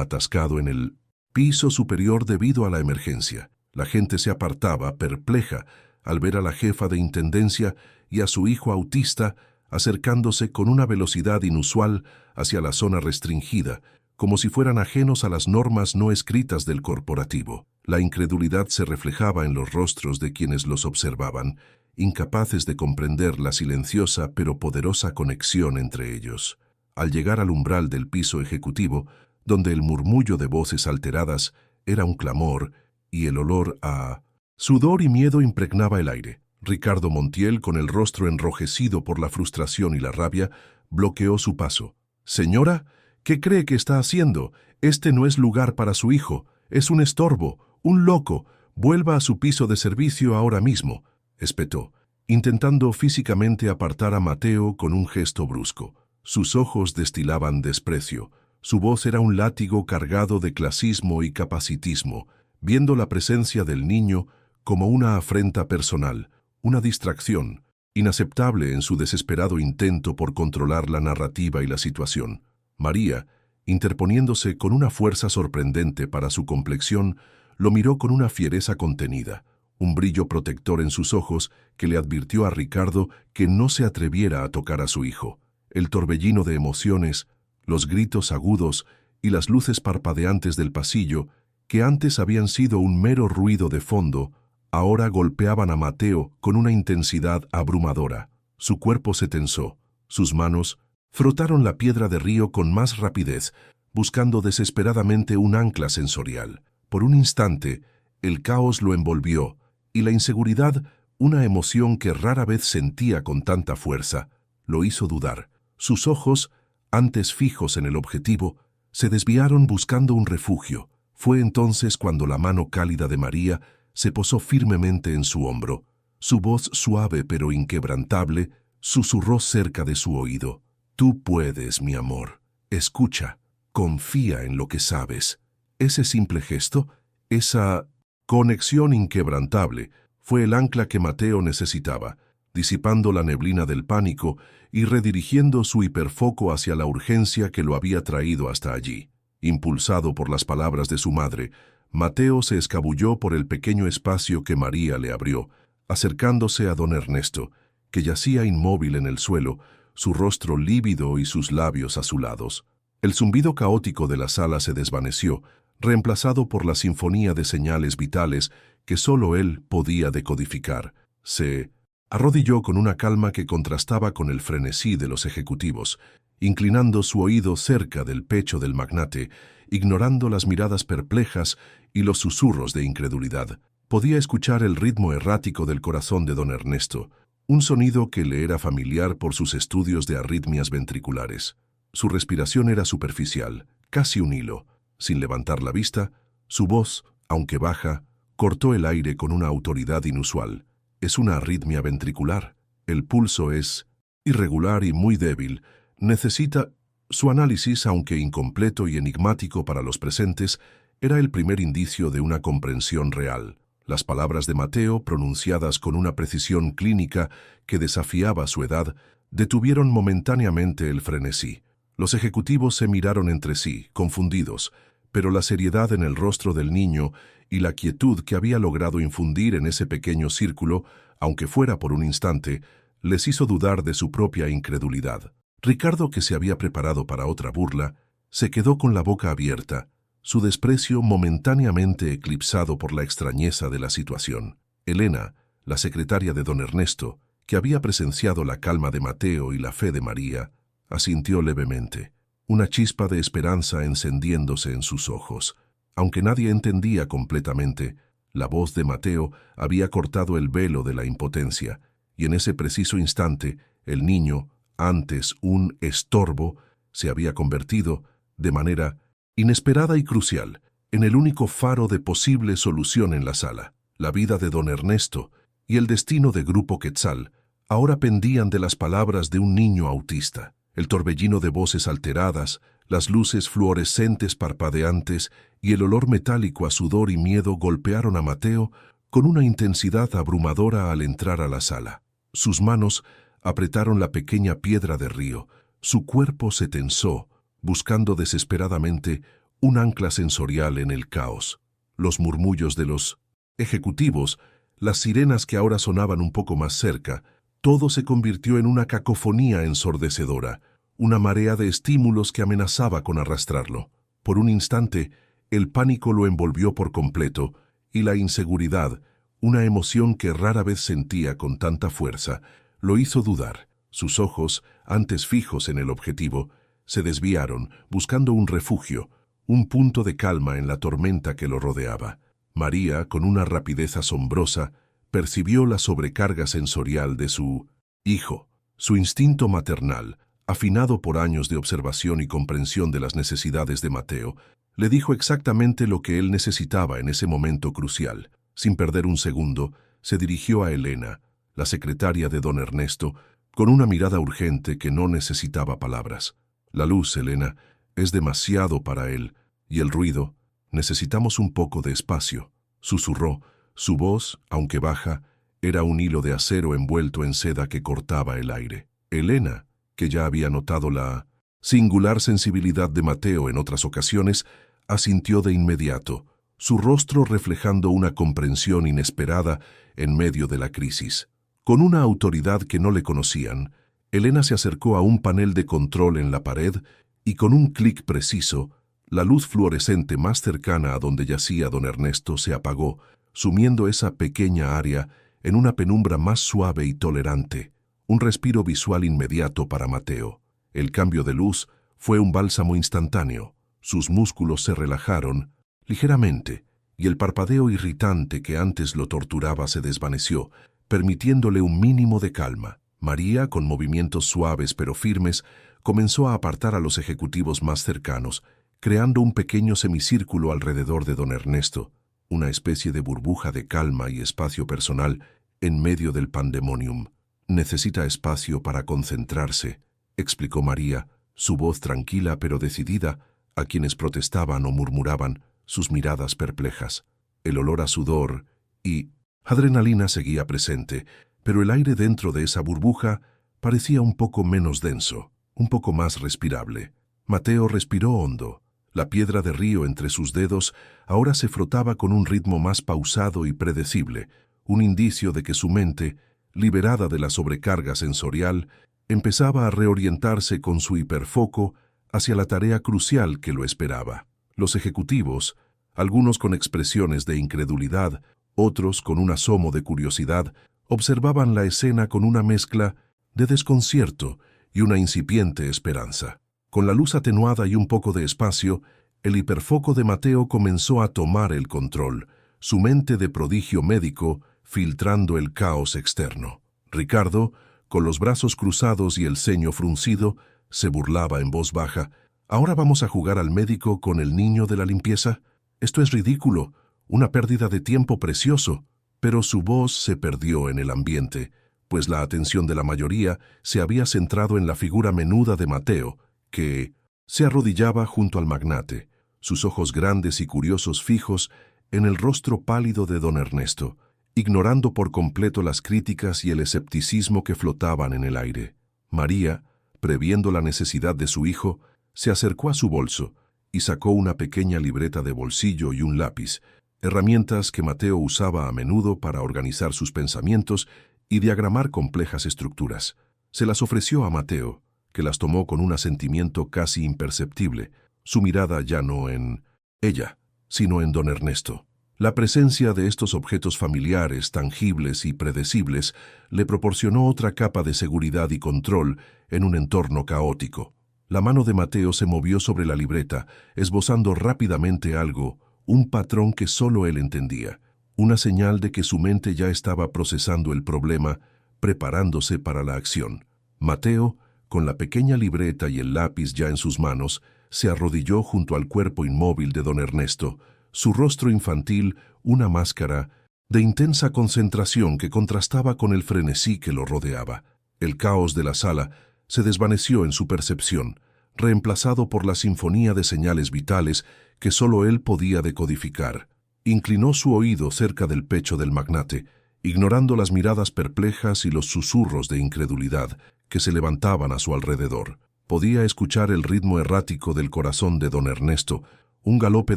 atascado en el piso superior debido a la emergencia. La gente se apartaba, perpleja, al ver a la jefa de intendencia y a su hijo autista acercándose con una velocidad inusual hacia la zona restringida, como si fueran ajenos a las normas no escritas del corporativo. La incredulidad se reflejaba en los rostros de quienes los observaban, incapaces de comprender la silenciosa pero poderosa conexión entre ellos. Al llegar al umbral del piso ejecutivo, donde el murmullo de voces alteradas era un clamor y el olor a sudor y miedo impregnaba el aire, Ricardo Montiel, con el rostro enrojecido por la frustración y la rabia, bloqueó su paso. «Señora, ¿qué cree que está haciendo? Este no es lugar para su hijo. Es un estorbo, un loco. Vuelva a su piso de servicio ahora mismo», espetó, intentando físicamente apartar a Mateo con un gesto brusco. Sus ojos destilaban desprecio. Su voz era un látigo cargado de clasismo y capacitismo, viendo la presencia del niño como una afrenta personal, una distracción, inaceptable en su desesperado intento por controlar la narrativa y la situación. María, interponiéndose con una fuerza sorprendente para su complexión, lo miró con una fiereza contenida, un brillo protector en sus ojos que le advirtió a Ricardo que no se atreviera a tocar a su hijo. El torbellino de emociones, los gritos agudos y las luces parpadeantes del pasillo, que antes habían sido un mero ruido de fondo, ahora golpeaban a Mateo con una intensidad abrumadora. Su cuerpo se tensó, sus manos frotaron la piedra de río con más rapidez, buscando desesperadamente un ancla sensorial. Por un instante, el caos lo envolvió, y la inseguridad, una emoción que rara vez sentía con tanta fuerza, lo hizo dudar. Sus ojos, antes fijos en el objetivo, se desviaron buscando un refugio. Fue entonces cuando la mano cálida de María se posó firmemente en su hombro. Su voz suave pero inquebrantable susurró cerca de su oído. «Tú puedes, mi amor. Escucha. Confía en lo que sabes». Ese simple gesto, esa conexión inquebrantable, fue el ancla que Mateo necesitaba, disipando la neblina del pánico y redirigiendo su hiperfoco hacia la urgencia que lo había traído hasta allí. Impulsado por las palabras de su madre, Mateo se escabulló por el pequeño espacio que María le abrió, acercándose a don Ernesto, que yacía inmóvil en el suelo, su rostro lívido y sus labios azulados. El zumbido caótico de la sala se desvaneció, reemplazado por la sinfonía de señales vitales que solo él podía decodificar. Se arrodilló con una calma que contrastaba con el frenesí de los ejecutivos, inclinando su oído cerca del pecho del magnate, ignorando las miradas perplejas y los susurros de incredulidad. Podía escuchar el ritmo errático del corazón de don Ernesto, un sonido que le era familiar por sus estudios de arritmias ventriculares. Su respiración era superficial, casi un hilo. Sin levantar la vista, su voz, aunque baja, cortó el aire con una autoridad inusual. «Es una arritmia ventricular. El pulso es irregular y muy débil. Necesita...» Su análisis, aunque incompleto y enigmático para los presentes, era el primer indicio de una comprensión real. Las palabras de Mateo, pronunciadas con una precisión clínica que desafiaba su edad, detuvieron momentáneamente el frenesí. Los ejecutivos se miraron entre sí, confundidos, pero la seriedad en el rostro del niño y la quietud que había logrado infundir en ese pequeño círculo, aunque fuera por un instante, les hizo dudar de su propia incredulidad. Ricardo, que se había preparado para otra burla, se quedó con la boca abierta, su desprecio momentáneamente eclipsado por la extrañeza de la situación. Elena, la secretaria de don Ernesto, que había presenciado la calma de Mateo y la fe de María, asintió levemente, una chispa de esperanza encendiéndose en sus ojos. Aunque nadie entendía completamente, la voz de Mateo había cortado el velo de la impotencia, y en ese preciso instante, el niño, antes un estorbo, se había convertido, de manera inesperada y crucial, en el único faro de posible solución en la sala. La vida de don Ernesto y el destino de Grupo Quetzal ahora pendían de las palabras de un niño autista. El torbellino de voces alteradas, las luces fluorescentes parpadeantes y el olor metálico a sudor y miedo golpearon a Mateo con una intensidad abrumadora al entrar a la sala. Sus manos apretaron la pequeña piedra de río. Su cuerpo se tensó, buscando desesperadamente un ancla sensorial en el caos. Los murmullos de los ejecutivos, las sirenas que ahora sonaban un poco más cerca, todo se convirtió en una cacofonía ensordecedora, una marea de estímulos que amenazaba con arrastrarlo. Por un instante, el pánico lo envolvió por completo, y la inseguridad, una emoción que rara vez sentía con tanta fuerza, lo hizo dudar. Sus ojos, antes fijos en el objetivo, se desviaron, buscando un refugio, un punto de calma en la tormenta que lo rodeaba. María, con una rapidez asombrosa, percibió la sobrecarga sensorial de su hijo. Su instinto maternal, afinado por años de observación y comprensión de las necesidades de Mateo, le dijo exactamente lo que él necesitaba en ese momento crucial. Sin perder un segundo, se dirigió a Elena, la secretaria de don Ernesto, con una mirada urgente que no necesitaba palabras. La luz, Elena, es demasiado para él, y el ruido, necesitamos un poco de espacio, susurró. Su voz, aunque baja, era un hilo de acero envuelto en seda que cortaba el aire. Elena, que ya había notado la singular sensibilidad de Mateo en otras ocasiones, asintió de inmediato, su rostro reflejando una comprensión inesperada en medio de la crisis. Con una autoridad que no le conocían, Elena se acercó a un panel de control en la pared y con un clic preciso, la luz fluorescente más cercana a donde yacía don Ernesto se apagó, sumiendo esa pequeña área en una penumbra más suave y tolerante, un respiro visual inmediato para Mateo. El cambio de luz fue un bálsamo instantáneo. Sus músculos se relajaron ligeramente, y el parpadeo irritante que antes lo torturaba se desvaneció, permitiéndole un mínimo de calma. María, con movimientos suaves pero firmes, comenzó a apartar a los ejecutivos más cercanos, creando un pequeño semicírculo alrededor de don Ernesto, una especie de burbuja de calma y espacio personal en medio del pandemonium. Necesita espacio para concentrarse, explicó María, su voz tranquila pero decidida, a quienes protestaban o murmuraban, sus miradas perplejas. El olor a sudor y adrenalina seguía presente, pero el aire dentro de esa burbuja parecía un poco menos denso, un poco más respirable. Mateo respiró hondo. La piedra de río entre sus dedos ahora se frotaba con un ritmo más pausado y predecible, un indicio de que su mente, liberada de la sobrecarga sensorial, empezaba a reorientarse con su hiperfoco hacia la tarea crucial que lo esperaba. Los ejecutivos, algunos con expresiones de incredulidad, otros con un asomo de curiosidad, observaban la escena con una mezcla de desconcierto y una incipiente esperanza. Con la luz atenuada y un poco de espacio, el hiperfoco de Mateo comenzó a tomar el control, su mente de prodigio médico filtrando el caos externo. Ricardo, con los brazos cruzados y el ceño fruncido, se burlaba en voz baja. ¿Ahora vamos a jugar al médico con el niño de la limpieza? Esto es ridículo, una pérdida de tiempo precioso. Pero su voz se perdió en el ambiente, pues la atención de la mayoría se había centrado en la figura menuda de Mateo, que se arrodillaba junto al magnate, sus ojos grandes y curiosos fijos en el rostro pálido de don Ernesto, ignorando por completo las críticas y el escepticismo que flotaban en el aire. María, previendo la necesidad de su hijo, se acercó a su bolso y sacó una pequeña libreta de bolsillo y un lápiz, herramientas que Mateo usaba a menudo para organizar sus pensamientos y diagramar complejas estructuras. Se las ofreció a Mateo, que las tomó con un asentimiento casi imperceptible, su mirada ya no en ella, sino en don Ernesto. La presencia de estos objetos familiares, tangibles y predecibles, le proporcionó otra capa de seguridad y control en un entorno caótico. La mano de Mateo se movió sobre la libreta, esbozando rápidamente algo, un patrón que solo él entendía, una señal de que su mente ya estaba procesando el problema, preparándose para la acción. Mateo, con la pequeña libreta y el lápiz ya en sus manos, se arrodilló junto al cuerpo inmóvil de don Ernesto, su rostro infantil una máscara de intensa concentración que contrastaba con el frenesí que lo rodeaba. El caos de la sala se desvaneció en su percepción, reemplazado por la sinfonía de señales vitales que solo él podía decodificar. Inclinó su oído cerca del pecho del magnate ignorando las miradas perplejas y los susurros de incredulidad que se levantaban a su alrededor. Podía escuchar el ritmo errático del corazón de don Ernesto, un galope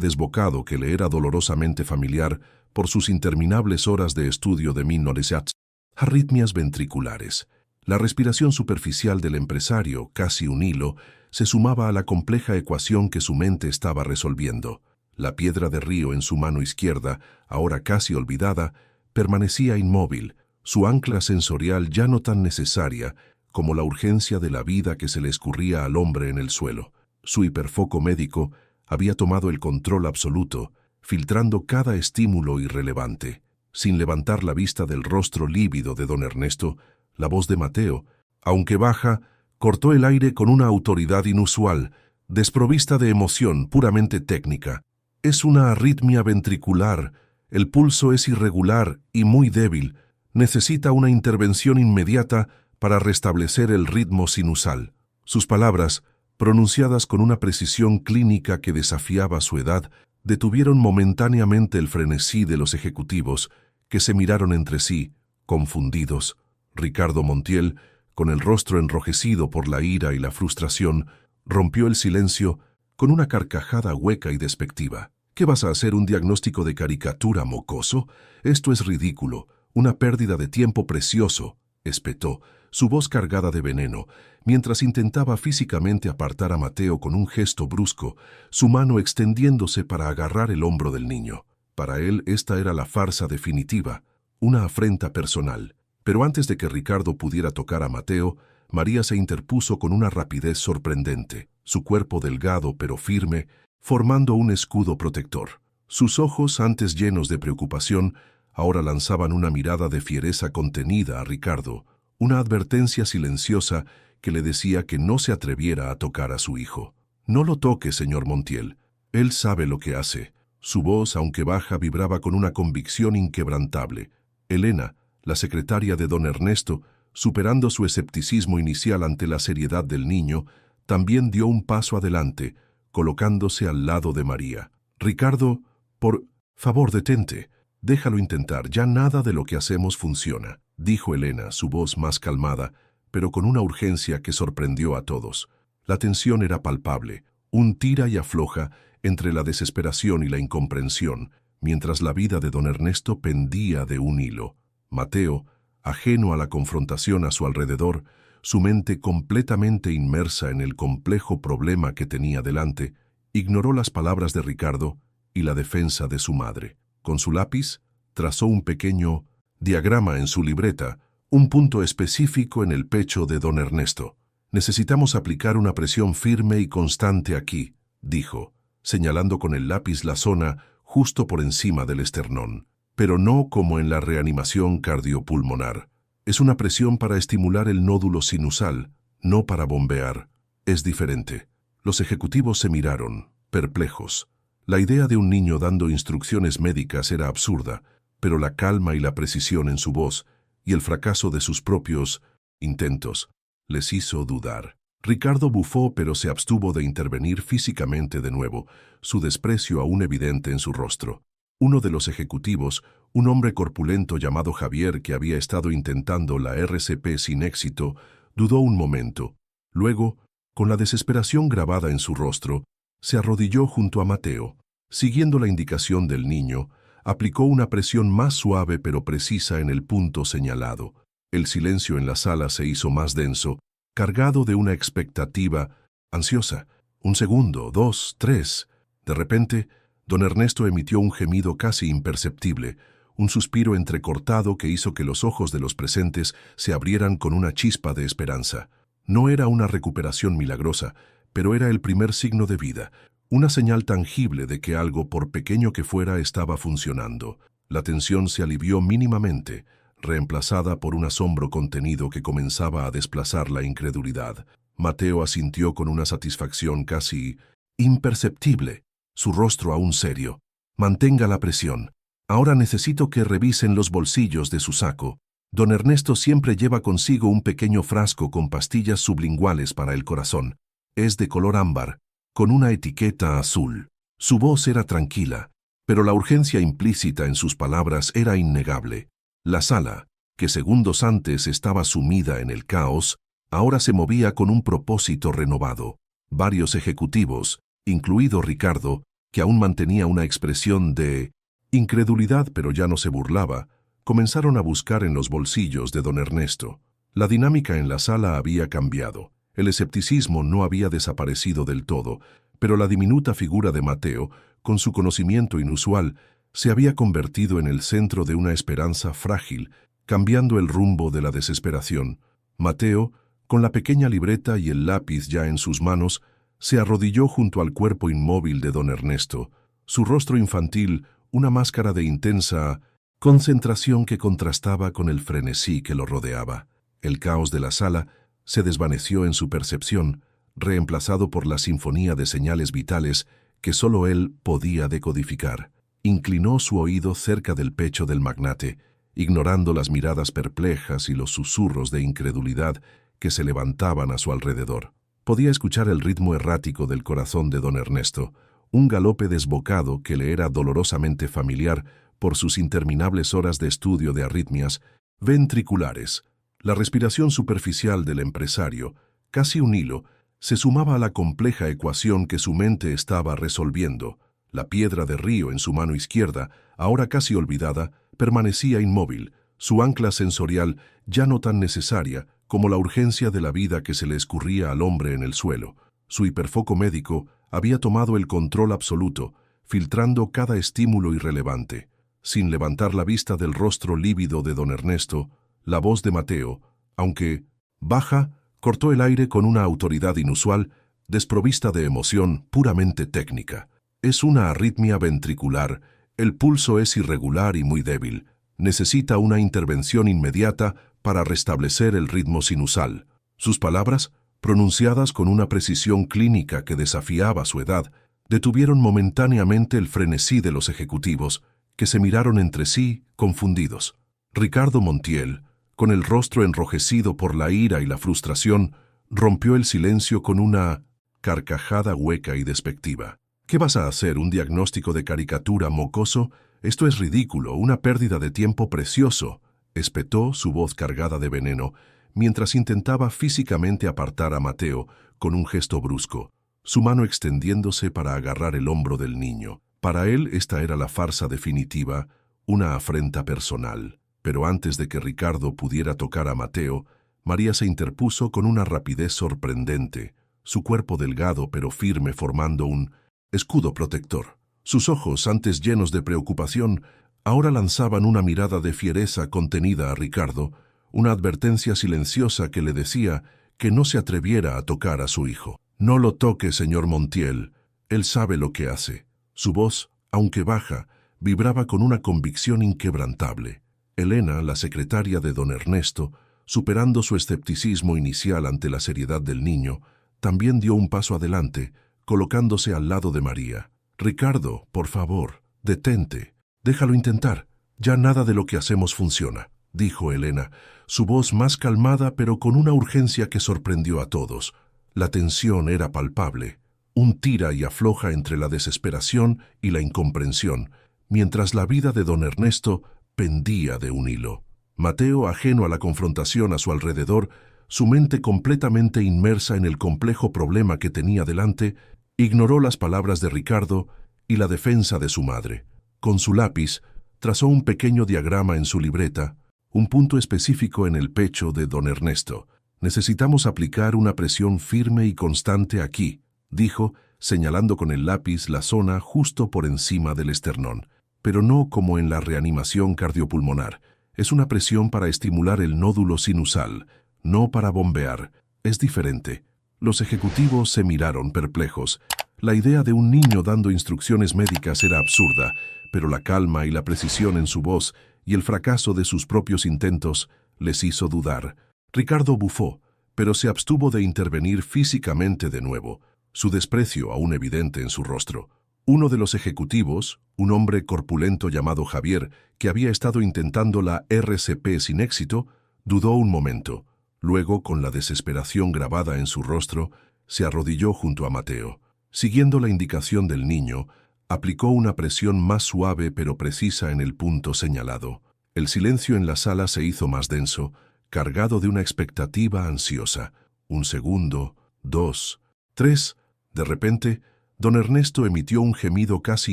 desbocado que le era dolorosamente familiar por sus interminables horas de estudio de minoresats, arritmias ventriculares. La respiración superficial del empresario, casi un hilo, se sumaba a la compleja ecuación que su mente estaba resolviendo. La piedra de río en su mano izquierda, ahora casi olvidada, permanecía inmóvil, su ancla sensorial ya no tan necesaria como la urgencia de la vida que se le escurría al hombre en el suelo. Su hiperfoco médico había tomado el control absoluto, filtrando cada estímulo irrelevante. Sin levantar la vista del rostro lívido de don Ernesto, la voz de Mateo, aunque baja, cortó el aire con una autoridad inusual, desprovista de emoción, puramente técnica. Es una arritmia ventricular, el pulso es irregular y muy débil, necesita una intervención inmediata para restablecer el ritmo sinusal. Sus palabras, pronunciadas con una precisión clínica que desafiaba su edad, detuvieron momentáneamente el frenesí de los ejecutivos, que se miraron entre sí, confundidos. Ricardo Montiel, con el rostro enrojecido por la ira y la frustración, rompió el silencio con una carcajada hueca y despectiva. ¿Qué vas a hacer, un diagnóstico de caricatura, mocoso? Esto es ridículo, una pérdida de tiempo precioso, espetó, su voz cargada de veneno, mientras intentaba físicamente apartar a Mateo con un gesto brusco, su mano extendiéndose para agarrar el hombro del niño. Para él esta era la farsa definitiva, una afrenta personal. Pero antes de que Ricardo pudiera tocar a Mateo, María se interpuso con una rapidez sorprendente, su cuerpo delgado pero firme, formando un escudo protector. Sus ojos, antes llenos de preocupación, ahora lanzaban una mirada de fiereza contenida a Ricardo, una advertencia silenciosa que le decía que no se atreviera a tocar a su hijo. «No lo toque, señor Montiel. Él sabe lo que hace». Su voz, aunque baja, vibraba con una convicción inquebrantable. Elena, la secretaria de don Ernesto, superando su escepticismo inicial ante la seriedad del niño, también dio un paso adelante, colocándose al lado de María. «Ricardo, por favor, detente. Déjalo intentar, ya nada de lo que hacemos funciona», dijo Elena, su voz más calmada, pero con una urgencia que sorprendió a todos. La tensión era palpable, un tira y afloja entre la desesperación y la incomprensión, mientras la vida de don Ernesto pendía de un hilo. Mateo, ajeno a la confrontación a su alrededor, su mente completamente inmersa en el complejo problema que tenía delante, ignoró las palabras de Ricardo y la defensa de su madre. Con su lápiz, trazó un pequeño diagrama en su libreta, un punto específico en el pecho de don Ernesto. «Necesitamos aplicar una presión firme y constante aquí», dijo, señalando con el lápiz la zona justo por encima del esternón. «Pero no como en la reanimación cardiopulmonar. Es una presión para estimular el nódulo sinusal, no para bombear. Es diferente». Los ejecutivos se miraron, perplejos. La idea de un niño dando instrucciones médicas era absurda, pero la calma y la precisión en su voz y el fracaso de sus propios intentos les hizo dudar. Ricardo bufó, pero se abstuvo de intervenir físicamente de nuevo, su desprecio aún evidente en su rostro. Uno de los ejecutivos, un hombre corpulento llamado Javier que había estado intentando la RCP sin éxito, dudó un momento. Luego, con la desesperación grabada en su rostro, se arrodilló junto a Mateo. Siguiendo la indicación del niño, aplicó una presión más suave pero precisa en el punto señalado. El silencio en la sala se hizo más denso, cargado de una expectativa ansiosa. 1 segundo, 2, 3. De repente, don Ernesto emitió un gemido casi imperceptible, un suspiro entrecortado que hizo que los ojos de los presentes se abrieran con una chispa de esperanza. No era una recuperación milagrosa, pero era el primer signo de vida, una señal tangible de que algo, por pequeño que fuera, estaba funcionando. La tensión se alivió mínimamente, reemplazada por un asombro contenido que comenzaba a desplazar la incredulidad. Mateo asintió con una satisfacción casi imperceptible, su rostro aún serio. «Mantenga la presión. Ahora necesito que revisen los bolsillos de su saco. Don Ernesto siempre lleva consigo un pequeño frasco con pastillas sublinguales para el corazón. Es de color ámbar, con una etiqueta azul». Su voz era tranquila, pero la urgencia implícita en sus palabras era innegable. La sala, que segundos antes estaba sumida en el caos, ahora se movía con un propósito renovado. Varios ejecutivos, incluido Ricardo, que aún mantenía una expresión de incredulidad pero ya no se burlaba, comenzaron a buscar en los bolsillos de don Ernesto. La dinámica en la sala había cambiado. El escepticismo no había desaparecido del todo, pero la diminuta figura de Mateo, con su conocimiento inusual, se había convertido en el centro de una esperanza frágil, cambiando el rumbo de la desesperación. Mateo, con la pequeña libreta y el lápiz ya en sus manos, se arrodilló junto al cuerpo inmóvil de don Ernesto, su rostro infantil una máscara de intensa concentración que contrastaba con el frenesí que lo rodeaba. El caos de la sala se desvaneció en su percepción, reemplazado por la sinfonía de señales vitales que solo él podía decodificar. Inclinó su oído cerca del pecho del magnate, ignorando las miradas perplejas y los susurros de incredulidad que se levantaban a su alrededor. Podía escuchar el ritmo errático del corazón de don Ernesto, un galope desbocado que le era dolorosamente familiar por sus interminables horas de estudio de arritmias ventriculares. La respiración superficial del empresario, casi un hilo, se sumaba a la compleja ecuación que su mente estaba resolviendo. La piedra de río en su mano izquierda, ahora casi olvidada, permanecía inmóvil, su ancla sensorial ya no tan necesaria como la urgencia de la vida que se le escurría al hombre en el suelo. Su hiperfoco médico había tomado el control absoluto, filtrando cada estímulo irrelevante. Sin levantar la vista del rostro lívido de don Ernesto, la voz de Mateo, aunque baja, cortó el aire con una autoridad inusual, desprovista de emoción puramente técnica. Es una arritmia ventricular, el pulso es irregular y muy débil. Necesita una intervención inmediata para restablecer el ritmo sinusal. Sus palabras, pronunciadas con una precisión clínica que desafiaba su edad, detuvieron momentáneamente el frenesí de los ejecutivos, que se miraron entre sí, confundidos. Ricardo Montiel, con el rostro enrojecido por la ira y la frustración, rompió el silencio con una carcajada hueca y despectiva. ¿Qué vas a hacer, un diagnóstico de caricatura, mocoso? Esto es ridículo, una pérdida de tiempo precioso, espetó su voz cargada de veneno, mientras intentaba físicamente apartar a Mateo con un gesto brusco, su mano extendiéndose para agarrar el hombro del niño. Para él esta era la farsa definitiva, una afrenta personal. Pero antes de que Ricardo pudiera tocar a Mateo, María se interpuso con una rapidez sorprendente, su cuerpo delgado pero firme formando un escudo protector. Sus ojos, antes llenos de preocupación, ahora lanzaban una mirada de fiereza contenida a Ricardo, una advertencia silenciosa que le decía que no se atreviera a tocar a su hijo. «No lo toque, señor Montiel. Él sabe lo que hace». Su voz, aunque baja, vibraba con una convicción inquebrantable. Elena, la secretaria de don Ernesto, superando su escepticismo inicial ante la seriedad del niño, también dio un paso adelante, colocándose al lado de María. «Ricardo, por favor, detente. Déjalo intentar. Ya nada de lo que hacemos funciona», dijo Elena, su voz más calmada pero con una urgencia que sorprendió a todos. La tensión era palpable, un tira y afloja entre la desesperación y la incomprensión, mientras la vida de don Ernesto pendía de un hilo. Mateo, ajeno a la confrontación a su alrededor, su mente completamente inmersa en el complejo problema que tenía delante, ignoró las palabras de Ricardo y la defensa de su madre. Con su lápiz, trazó un pequeño diagrama en su libreta, un punto específico en el pecho de don Ernesto. «Necesitamos aplicar una presión firme y constante aquí», dijo, señalando con el lápiz la zona justo por encima del esternón. «Pero no como en la reanimación cardiopulmonar. Es una presión para estimular el nódulo sinusal, no para bombear. Es diferente». Los ejecutivos se miraron perplejos. La idea de un niño dando instrucciones médicas era absurda, pero la calma y la precisión en su voz y el fracaso de sus propios intentos les hizo dudar. Ricardo bufó, pero se abstuvo de intervenir físicamente de nuevo, su desprecio aún evidente en su rostro. Uno de los ejecutivos, un hombre corpulento llamado Javier, que había estado intentando la RCP sin éxito, dudó un momento. Luego, con la desesperación grabada en su rostro, se arrodilló junto a Mateo. Siguiendo la indicación del niño, aplicó una presión más suave pero precisa en el punto señalado. El silencio en la sala se hizo más denso, cargado de una expectativa ansiosa. Un segundo, 2, 3. De repente, don Ernesto emitió un gemido casi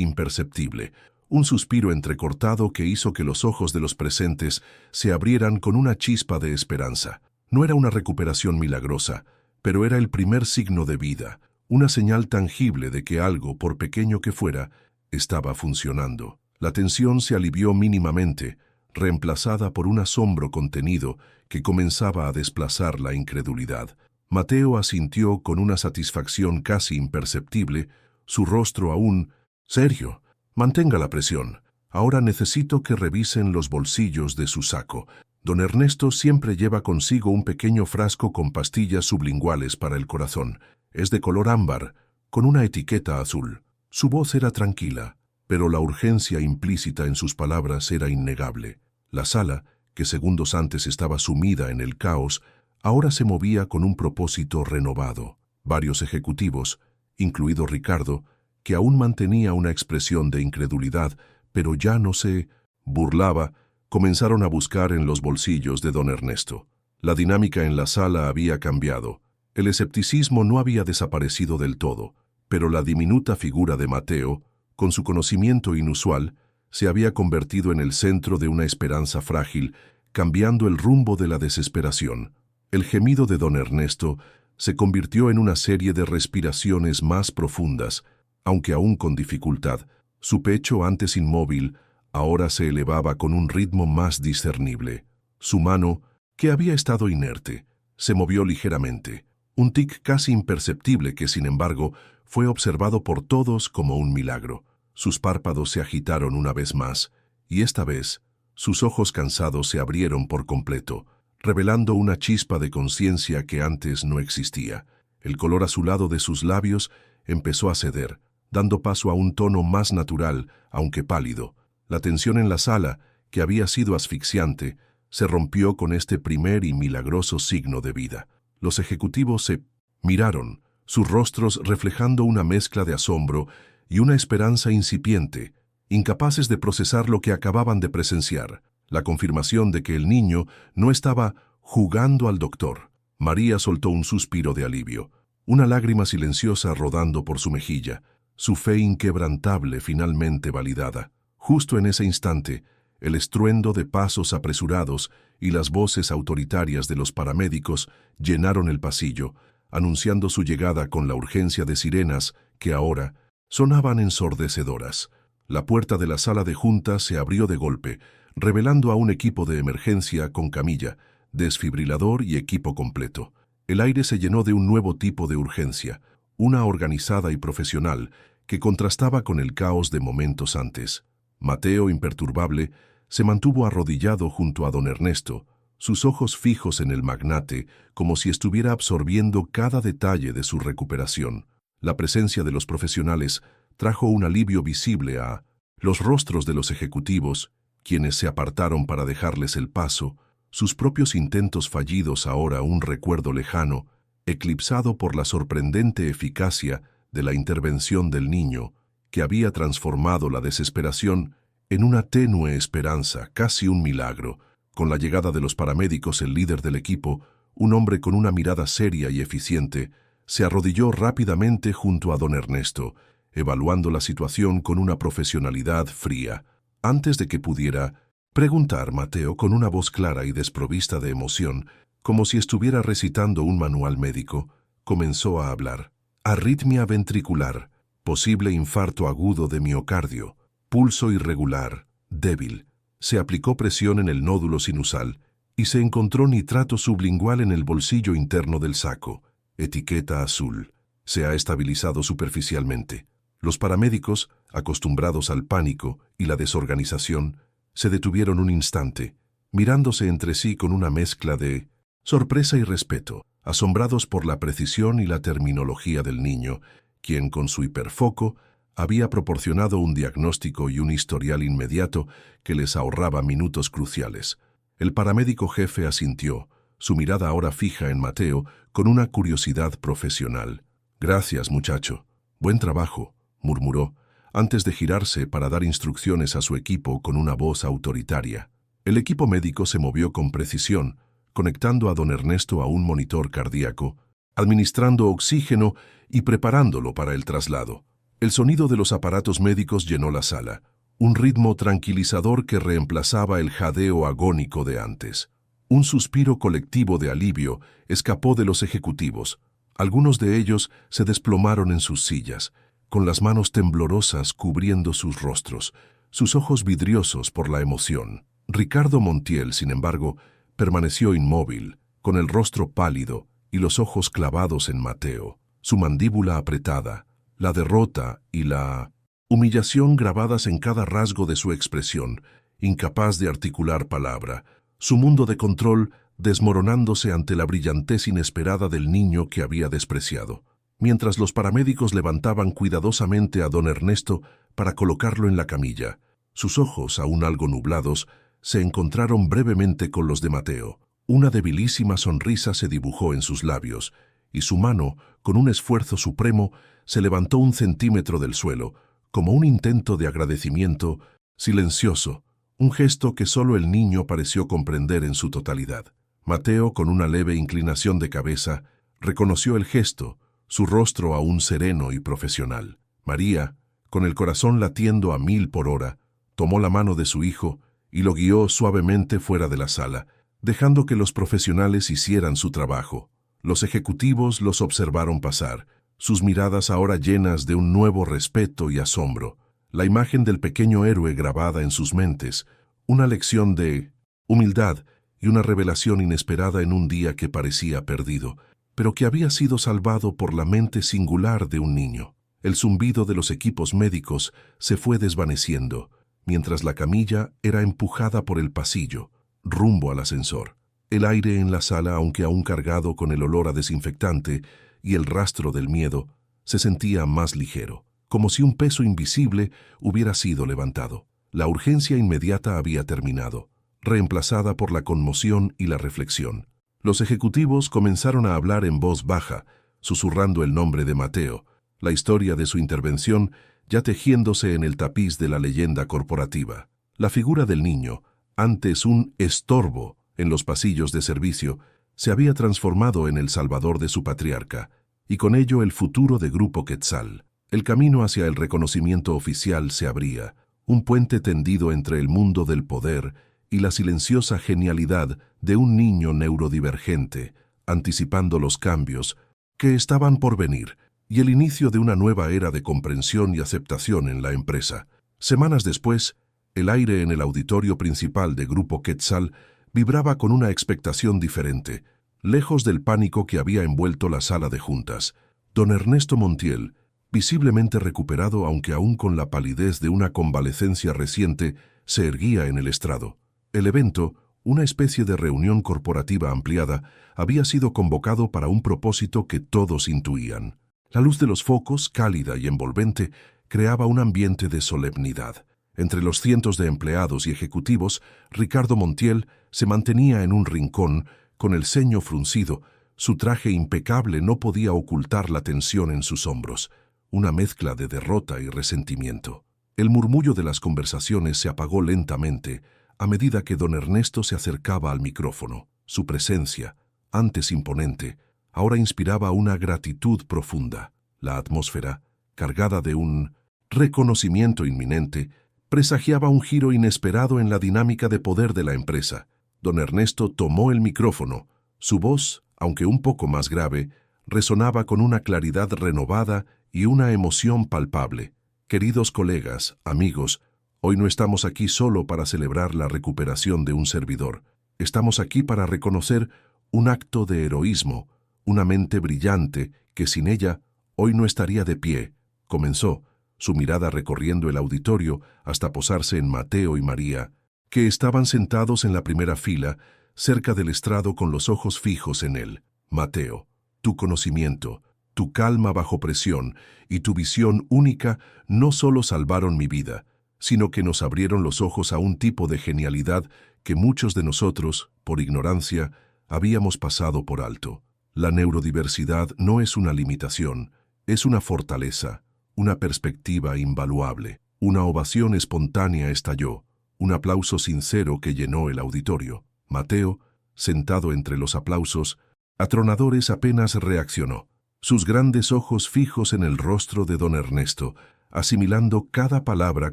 imperceptible, un suspiro entrecortado que hizo que los ojos de los presentes se abrieran con una chispa de esperanza. No era una recuperación milagrosa, pero era el primer signo de vida, una señal tangible de que algo, por pequeño que fuera, estaba funcionando. La tensión se alivió mínimamente, reemplazada por un asombro contenido que comenzaba a desplazar la incredulidad. Mateo asintió con una satisfacción casi imperceptible, su rostro aún serio. Mantenga la presión. Ahora necesito que revisen los bolsillos de su saco. Don Ernesto siempre lleva consigo un pequeño frasco con pastillas sublinguales para el corazón. Es de color ámbar, con una etiqueta azul. Su voz era tranquila, pero la urgencia implícita en sus palabras era innegable. La sala, que segundos antes estaba sumida en el caos, ahora se movía con un propósito renovado. Varios ejecutivos, incluido Ricardo, que aún mantenía una expresión de incredulidad, pero ya no se burlaba, comenzaron a buscar en los bolsillos de don Ernesto. La dinámica en la sala había cambiado. El escepticismo no había desaparecido del todo, pero la diminuta figura de Mateo, con su conocimiento inusual, se había convertido en el centro de una esperanza frágil, cambiando el rumbo de la desesperación. El gemido de don Ernesto se convirtió en una serie de respiraciones más profundas, aunque aún con dificultad. Su pecho, antes inmóvil, ahora se elevaba con un ritmo más discernible. Su mano, que había estado inerte, se movió ligeramente, un tic casi imperceptible que, sin embargo, fue observado por todos como un milagro. Sus párpados se agitaron una vez más, y esta vez, sus ojos cansados se abrieron por completo, revelando una chispa de conciencia que antes no existía. El color azulado de sus labios empezó a ceder, dando paso a un tono más natural, aunque pálido. La tensión en la sala, que había sido asfixiante, se rompió con este primer y milagroso signo de vida. Los ejecutivos se miraron, sus rostros reflejando una mezcla de asombro y una esperanza incipiente, incapaces de procesar lo que acababan de presenciar, la confirmación de que el niño no estaba jugando al doctor. María soltó un suspiro de alivio, una lágrima silenciosa rodando por su mejilla, su fe inquebrantable finalmente validada. Justo en ese instante, el estruendo de pasos apresurados y las voces autoritarias de los paramédicos llenaron el pasillo, anunciando su llegada con la urgencia de sirenas que ahora sonaban ensordecedoras. La puerta de la sala de juntas se abrió de golpe, revelando a un equipo de emergencia con camilla, desfibrilador y equipo completo. El aire se llenó de un nuevo tipo de urgencia, una organizada y profesional, que contrastaba con el caos de momentos antes. Mateo, imperturbable, se mantuvo arrodillado junto a don Ernesto, sus ojos fijos en el magnate, como si estuviera absorbiendo cada detalle de su recuperación. La presencia de los profesionales trajo un alivio visible a los rostros de los ejecutivos, quienes se apartaron para dejarles el paso, sus propios intentos fallidos ahora un recuerdo lejano, eclipsado por la sorprendente eficacia de la intervención del niño, que había transformado la desesperación en una tenue esperanza, casi un milagro. Con la llegada de los paramédicos, el líder del equipo, un hombre con una mirada seria y eficiente, se arrodilló rápidamente junto a don Ernesto, evaluando la situación con una profesionalidad fría. Antes de que pudiera preguntar, Mateo, con una voz clara y desprovista de emoción, como si estuviera recitando un manual médico, comenzó a hablar. Arritmia ventricular, posible infarto agudo de miocardio, pulso irregular, débil. Se aplicó presión en el nódulo sinusal y se encontró nitrato sublingual en el bolsillo interno del saco. Etiqueta azul. Se ha estabilizado superficialmente. Los paramédicos, acostumbrados al pánico y la desorganización, se detuvieron un instante, mirándose entre sí con una mezcla de sorpresa y respeto, asombrados por la precisión y la terminología del niño, quien con su hiperfoco había proporcionado un diagnóstico y un historial inmediato que les ahorraba minutos cruciales. El paramédico jefe asintió, su mirada ahora fija en Mateo con una curiosidad profesional. «Gracias, muchacho. Buen trabajo», murmuró, antes de girarse para dar instrucciones a su equipo con una voz autoritaria. El equipo médico se movió con precisión, conectando a don Ernesto a un monitor cardíaco, administrando oxígeno y preparándolo para el traslado. El sonido de los aparatos médicos llenó la sala, un ritmo tranquilizador que reemplazaba el jadeo agónico de antes. Un suspiro colectivo de alivio escapó de los ejecutivos. Algunos de ellos se desplomaron en sus sillas, con las manos temblorosas cubriendo sus rostros, sus ojos vidriosos por la emoción. Ricardo Montiel, sin embargo, permaneció inmóvil, con el rostro pálido y los ojos clavados en Mateo, su mandíbula apretada, la derrota y la humillación grabadas en cada rasgo de su expresión, incapaz de articular palabra, su mundo de control desmoronándose ante la brillantez inesperada del niño que había despreciado. Mientras los paramédicos levantaban cuidadosamente a don Ernesto para colocarlo en la camilla, sus ojos, aún algo nublados, se encontraron brevemente con los de Mateo. Una debilísima sonrisa se dibujó en sus labios, y su mano, con un esfuerzo supremo, se levantó 1 centímetro del suelo, como un intento de agradecimiento silencioso, un gesto que solo el niño pareció comprender en su totalidad. Mateo, con una leve inclinación de cabeza, reconoció el gesto, su rostro aún sereno y profesional. María, con el corazón latiendo a 1000 por hora, tomó la mano de su hijo y lo guió suavemente fuera de la sala, dejando que los profesionales hicieran su trabajo. Los ejecutivos los observaron pasar, sus miradas ahora llenas de un nuevo respeto y asombro, la imagen del pequeño héroe grabada en sus mentes, una lección de humildad y una revelación inesperada en un día que parecía perdido, pero que había sido salvado por la mente singular de un niño. El zumbido de los equipos médicos se fue desvaneciendo, mientras la camilla era empujada por el pasillo, rumbo al ascensor. El aire en la sala, aunque aún cargado con el olor a desinfectante y el rastro del miedo, se sentía más ligero, como si un peso invisible hubiera sido levantado. La urgencia inmediata había terminado, reemplazada por la conmoción y la reflexión. Los ejecutivos comenzaron a hablar en voz baja, susurrando el nombre de Mateo, la historia de su intervención ya tejiéndose en el tapiz de la leyenda corporativa. La figura del niño, antes un estorbo en los pasillos de servicio, se había transformado en el salvador de su patriarca, y con ello el futuro de Grupo Quetzal. El camino hacia el reconocimiento oficial se abría, un puente tendido entre el mundo del poder y la silenciosa genialidad de un niño neurodivergente, anticipando los cambios que estaban por venir y el inicio de una nueva era de comprensión y aceptación en la empresa. Semanas después, el aire en el auditorio principal de Grupo Quetzal vibraba con una expectación diferente, lejos del pánico que había envuelto la sala de juntas. Don Ernesto Montiel, visiblemente recuperado aunque aún con la palidez de una convalecencia reciente, se erguía en el estrado. El evento, una especie de reunión corporativa ampliada, había sido convocado para un propósito que todos intuían. La luz de los focos, cálida y envolvente, creaba un ambiente de solemnidad. Entre los cientos de empleados y ejecutivos, Ricardo Montiel se mantenía en un rincón, con el ceño fruncido. Su traje impecable no podía ocultar la tensión en sus hombros, una mezcla de derrota y resentimiento. El murmullo de las conversaciones se apagó lentamente a medida que don Ernesto se acercaba al micrófono. Su presencia, antes imponente, ahora inspiraba una gratitud profunda. La atmósfera, cargada de un reconocimiento inminente, presagiaba un giro inesperado en la dinámica de poder de la empresa. Don Ernesto tomó el micrófono. Su voz, aunque un poco más grave, resonaba con una claridad renovada y una emoción palpable. Queridos colegas, amigos, hoy no estamos aquí solo para celebrar la recuperación de un servidor. Estamos aquí para reconocer un acto de heroísmo, una mente brillante que sin ella hoy no estaría de pie. Comenzó, su mirada recorriendo el auditorio hasta posarse en Mateo y María, que estaban sentados en la primera fila, cerca del estrado con los ojos fijos en él. Mateo, tu conocimiento, tu calma bajo presión y tu visión única no solo salvaron mi vida, sino que nos abrieron los ojos a un tipo de genialidad que muchos de nosotros, por ignorancia, habíamos pasado por alto. La neurodiversidad no es una limitación, es una fortaleza, una perspectiva invaluable. Una ovación espontánea estalló. un aplauso sincero que llenó el auditorio. Mateo, sentado entre los aplausos atronadores, apenas reaccionó, sus grandes ojos fijos en el rostro de don Ernesto, asimilando cada palabra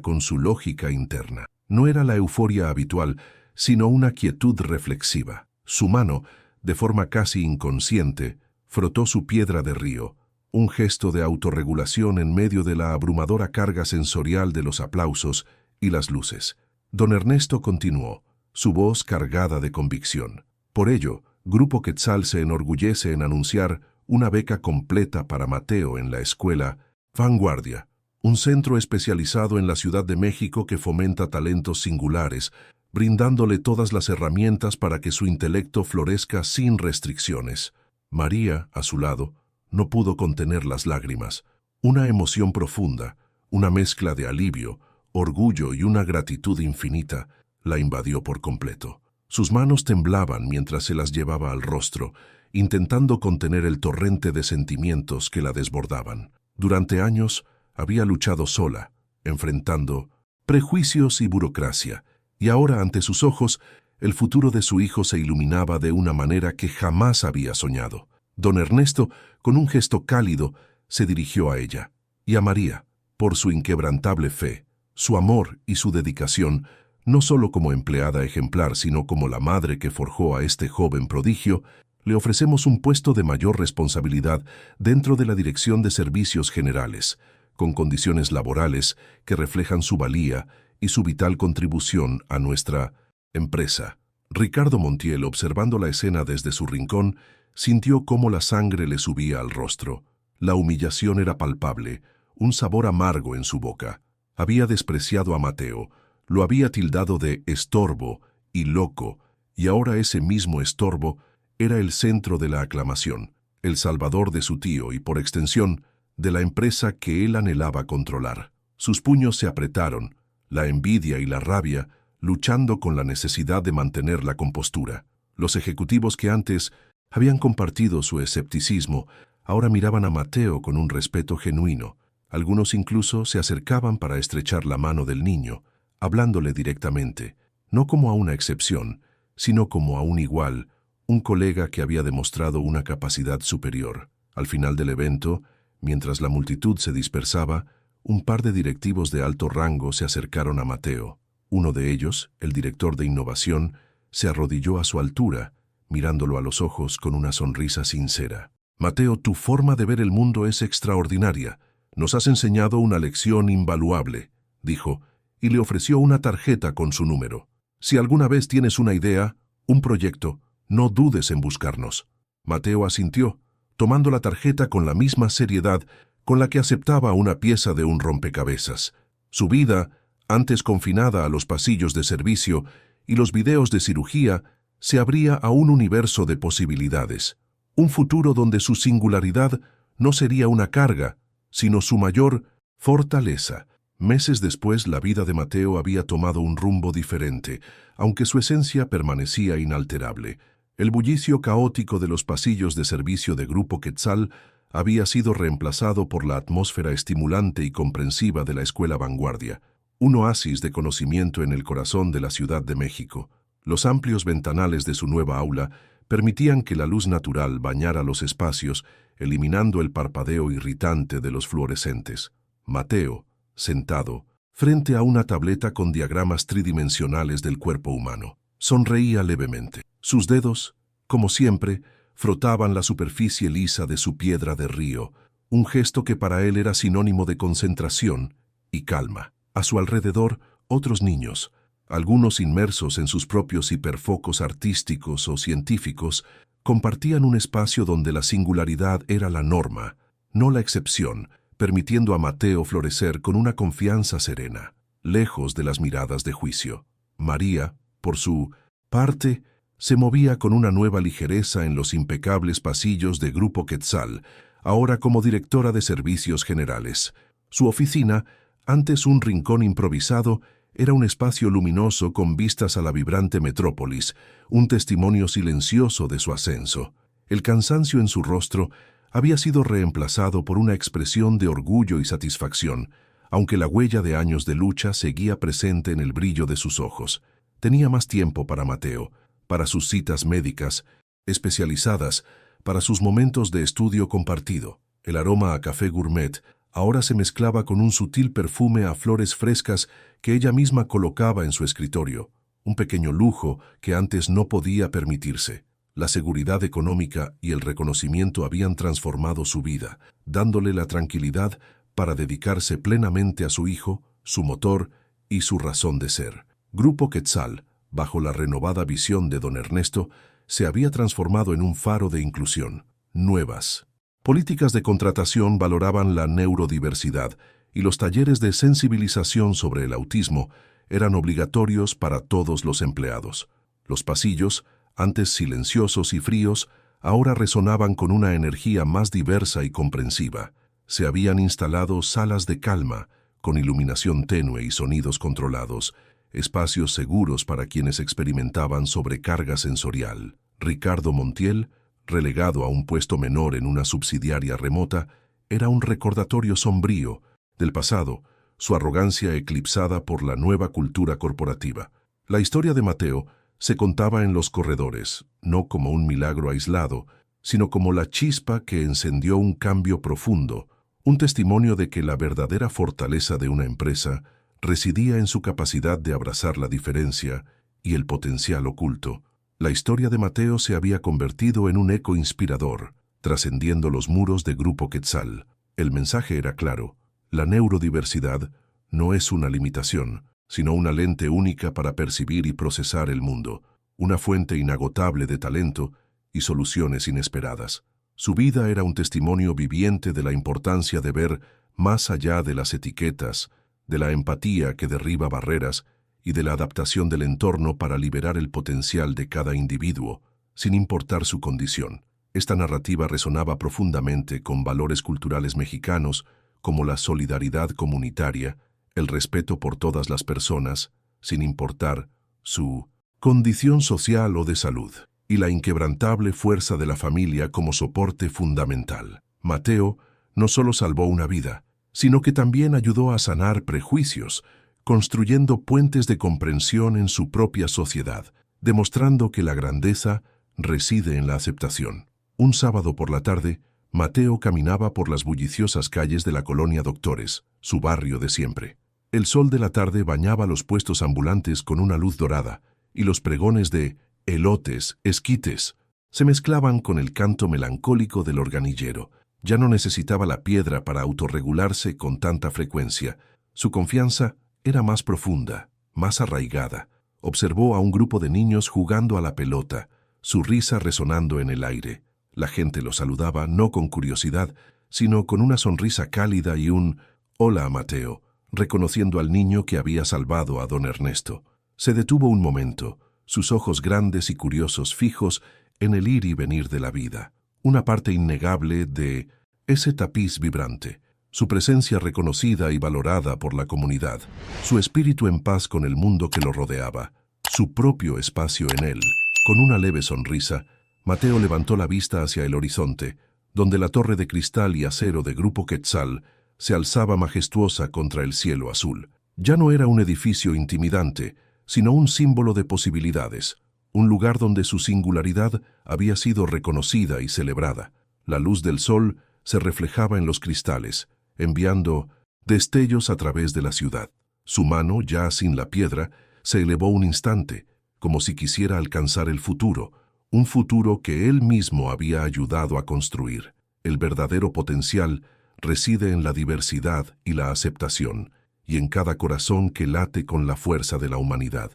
con su lógica interna. No era la euforia habitual, sino una quietud reflexiva. Su mano, de forma casi inconsciente, frotó su piedra de río, un gesto de autorregulación en medio de la abrumadora carga sensorial de los aplausos y las luces. Don Ernesto continuó, su voz cargada de convicción. Por ello, Grupo Quetzal se enorgullece en anunciar una beca completa para Mateo en la escuela Vanguardia, un centro especializado en la Ciudad de México que fomenta talentos singulares, brindándole todas las herramientas para que su intelecto florezca sin restricciones. María, a su lado, no pudo contener las lágrimas. Una emoción profunda, una mezcla de alivio, orgullo y una gratitud infinita, la invadió por completo. Sus manos temblaban mientras se las llevaba al rostro, intentando contener el torrente de sentimientos que la desbordaban. Durante años había luchado sola, enfrentando prejuicios y burocracia, y ahora ante sus ojos el futuro de su hijo se iluminaba de una manera que jamás había soñado. Don Ernesto, con un gesto cálido, se dirigió a ella, y a María, por su inquebrantable fe, su amor y su dedicación, no solo como empleada ejemplar, sino como la madre que forjó a este joven prodigio, le ofrecemos un puesto de mayor responsabilidad dentro de la Dirección de Servicios Generales, con condiciones laborales que reflejan su valía y su vital contribución a nuestra empresa. Ricardo Montiel, observando la escena desde su rincón, sintió cómo la sangre le subía al rostro. La humillación era palpable, un sabor amargo en su boca. Había despreciado a Mateo, lo había tildado de estorbo y loco, y ahora ese mismo estorbo era el centro de la aclamación, el salvador de su tío y, por extensión, de la empresa que él anhelaba controlar. Sus puños se apretaron, la envidia y la rabia, luchando con la necesidad de mantener la compostura. Los ejecutivos que antes habían compartido su escepticismo, ahora miraban a Mateo con un respeto genuino. Algunos incluso se acercaban para estrechar la mano del niño, hablándole directamente, no como a una excepción, sino como a un igual, un colega que había demostrado una capacidad superior. Al final del evento, mientras la multitud se dispersaba, un par de directivos de alto rango se acercaron a Mateo. Uno de ellos, el director de innovación, se arrodilló a su altura, mirándolo a los ojos con una sonrisa sincera. «Mateo, tu forma de ver el mundo es extraordinaria. Nos has enseñado una lección invaluable», dijo, y le ofreció una tarjeta con su número. «Si alguna vez tienes una idea, un proyecto, no dudes en buscarnos». Mateo asintió, tomando la tarjeta con la misma seriedad con la que aceptaba una pieza de un rompecabezas. Su vida, antes confinada a los pasillos de servicio y los videos de cirugía, se abría a un universo de posibilidades, un futuro donde su singularidad no sería una carga, sino su mayor fortaleza. Meses después, la vida de Mateo había tomado un rumbo diferente, aunque su esencia permanecía inalterable. El bullicio caótico de los pasillos de servicio de Grupo Quetzal había sido reemplazado por la atmósfera estimulante y comprensiva de la Escuela Vanguardia, un oasis de conocimiento en el corazón de la Ciudad de México. Los amplios ventanales de su nueva aula permitían que la luz natural bañara los espacios, eliminando el parpadeo irritante de los fluorescentes. Mateo, sentado, frente a una tableta con diagramas tridimensionales del cuerpo humano, sonreía levemente. Sus dedos, como siempre, frotaban la superficie lisa de su piedra de río, un gesto que para él era sinónimo de concentración y calma. A su alrededor, otros niños, algunos inmersos en sus propios hiperfocos artísticos o científicos, compartían un espacio donde la singularidad era la norma, no la excepción, permitiendo a Mateo florecer con una confianza serena, lejos de las miradas de juicio. María, por su parte, se movía con una nueva ligereza en los impecables pasillos de Grupo Quetzal, ahora como directora de Servicios Generales. Su oficina, antes un rincón improvisado, era un espacio luminoso con vistas a la vibrante metrópolis, un testimonio silencioso de su ascenso. El cansancio en su rostro había sido reemplazado por una expresión de orgullo y satisfacción. aunque la huella de años de lucha seguía presente en el brillo de sus ojos. Tenía más tiempo para Mateo, para sus citas médicas, especializadas, para sus momentos de estudio compartido. El aroma a café gourmet ahora se mezclaba con un sutil perfume a flores frescas que ella misma colocaba en su escritorio, un pequeño lujo que antes no podía permitirse. La seguridad económica y el reconocimiento habían transformado su vida, dándole la tranquilidad para dedicarse plenamente a su hijo, su motor y su razón de ser. Grupo Quetzal, bajo la renovada visión de don Ernesto, se había transformado en un faro de inclusión. Nuevas políticas de contratación valoraban la neurodiversidad y los talleres de sensibilización sobre el autismo eran obligatorios para todos los empleados. Los pasillos, antes silenciosos y fríos, ahora resonaban con una energía más diversa y comprensiva. Se habían instalado salas de calma, con iluminación tenue y sonidos controlados, espacios seguros para quienes experimentaban sobrecarga sensorial. Ricardo Montiel, relegado a un puesto menor en una subsidiaria remota, era un recordatorio sombrío del pasado, su arrogancia eclipsada por la nueva cultura corporativa. La historia de Mateo se contaba en los corredores, no como un milagro aislado, sino como la chispa que encendió un cambio profundo, un testimonio de que la verdadera fortaleza de una empresa residía en su capacidad de abrazar la diferencia y el potencial oculto. La historia de Mateo se había convertido en un eco inspirador, trascendiendo los muros de Grupo Quetzal. El mensaje era claro: la neurodiversidad no es una limitación, sino una lente única para percibir y procesar el mundo, una fuente inagotable de talento y soluciones inesperadas. Su vida era un testimonio viviente de la importancia de ver más allá de las etiquetas, de la empatía que derriba barreras y de la adaptación del entorno para liberar el potencial de cada individuo, sin importar su condición. Esta narrativa resonaba profundamente con valores culturales mexicanos como la solidaridad comunitaria, el respeto por todas las personas, sin importar su condición social o de salud, y la inquebrantable fuerza de la familia como soporte fundamental. Mateo no solo salvó una vida, sino que también ayudó a sanar prejuicios, construyendo puentes de comprensión en su propia sociedad, demostrando que la grandeza reside en la aceptación. Un sábado por la tarde, Mateo caminaba por las bulliciosas calles de la colonia Doctores, su barrio de siempre. El sol de la tarde bañaba los puestos ambulantes con una luz dorada, y los pregones de elotes, esquites, se mezclaban con el canto melancólico del organillero. Ya no necesitaba la piedra para autorregularse con tanta frecuencia. Su confianza era más profunda, más arraigada. Observó a un grupo de niños jugando a la pelota, su risa resonando en el aire. La gente lo saludaba no con curiosidad, sino con una sonrisa cálida y un «Hola, Mateo», reconociendo al niño que había salvado a don Ernesto. Se detuvo un momento, sus ojos grandes y curiosos fijos en el ir y venir de la vida, una parte innegable de ese tapiz vibrante. Su presencia reconocida y valorada por la comunidad, su espíritu en paz con el mundo que lo rodeaba, su propio espacio en él. Con una leve sonrisa, Mateo levantó la vista hacia el horizonte, donde la torre de cristal y acero de Grupo Quetzal se alzaba majestuosa contra el cielo azul. Ya no era un edificio intimidante, sino un símbolo de posibilidades, un lugar donde su singularidad había sido reconocida y celebrada. La luz del sol se reflejaba en los cristales, enviando destellos a través de la ciudad. Su mano, ya sin la piedra, se elevó un instante, como si quisiera alcanzar el futuro, un futuro que él mismo había ayudado a construir. El verdadero potencial reside en la diversidad y la aceptación, y en cada corazón que late con la fuerza de la humanidad.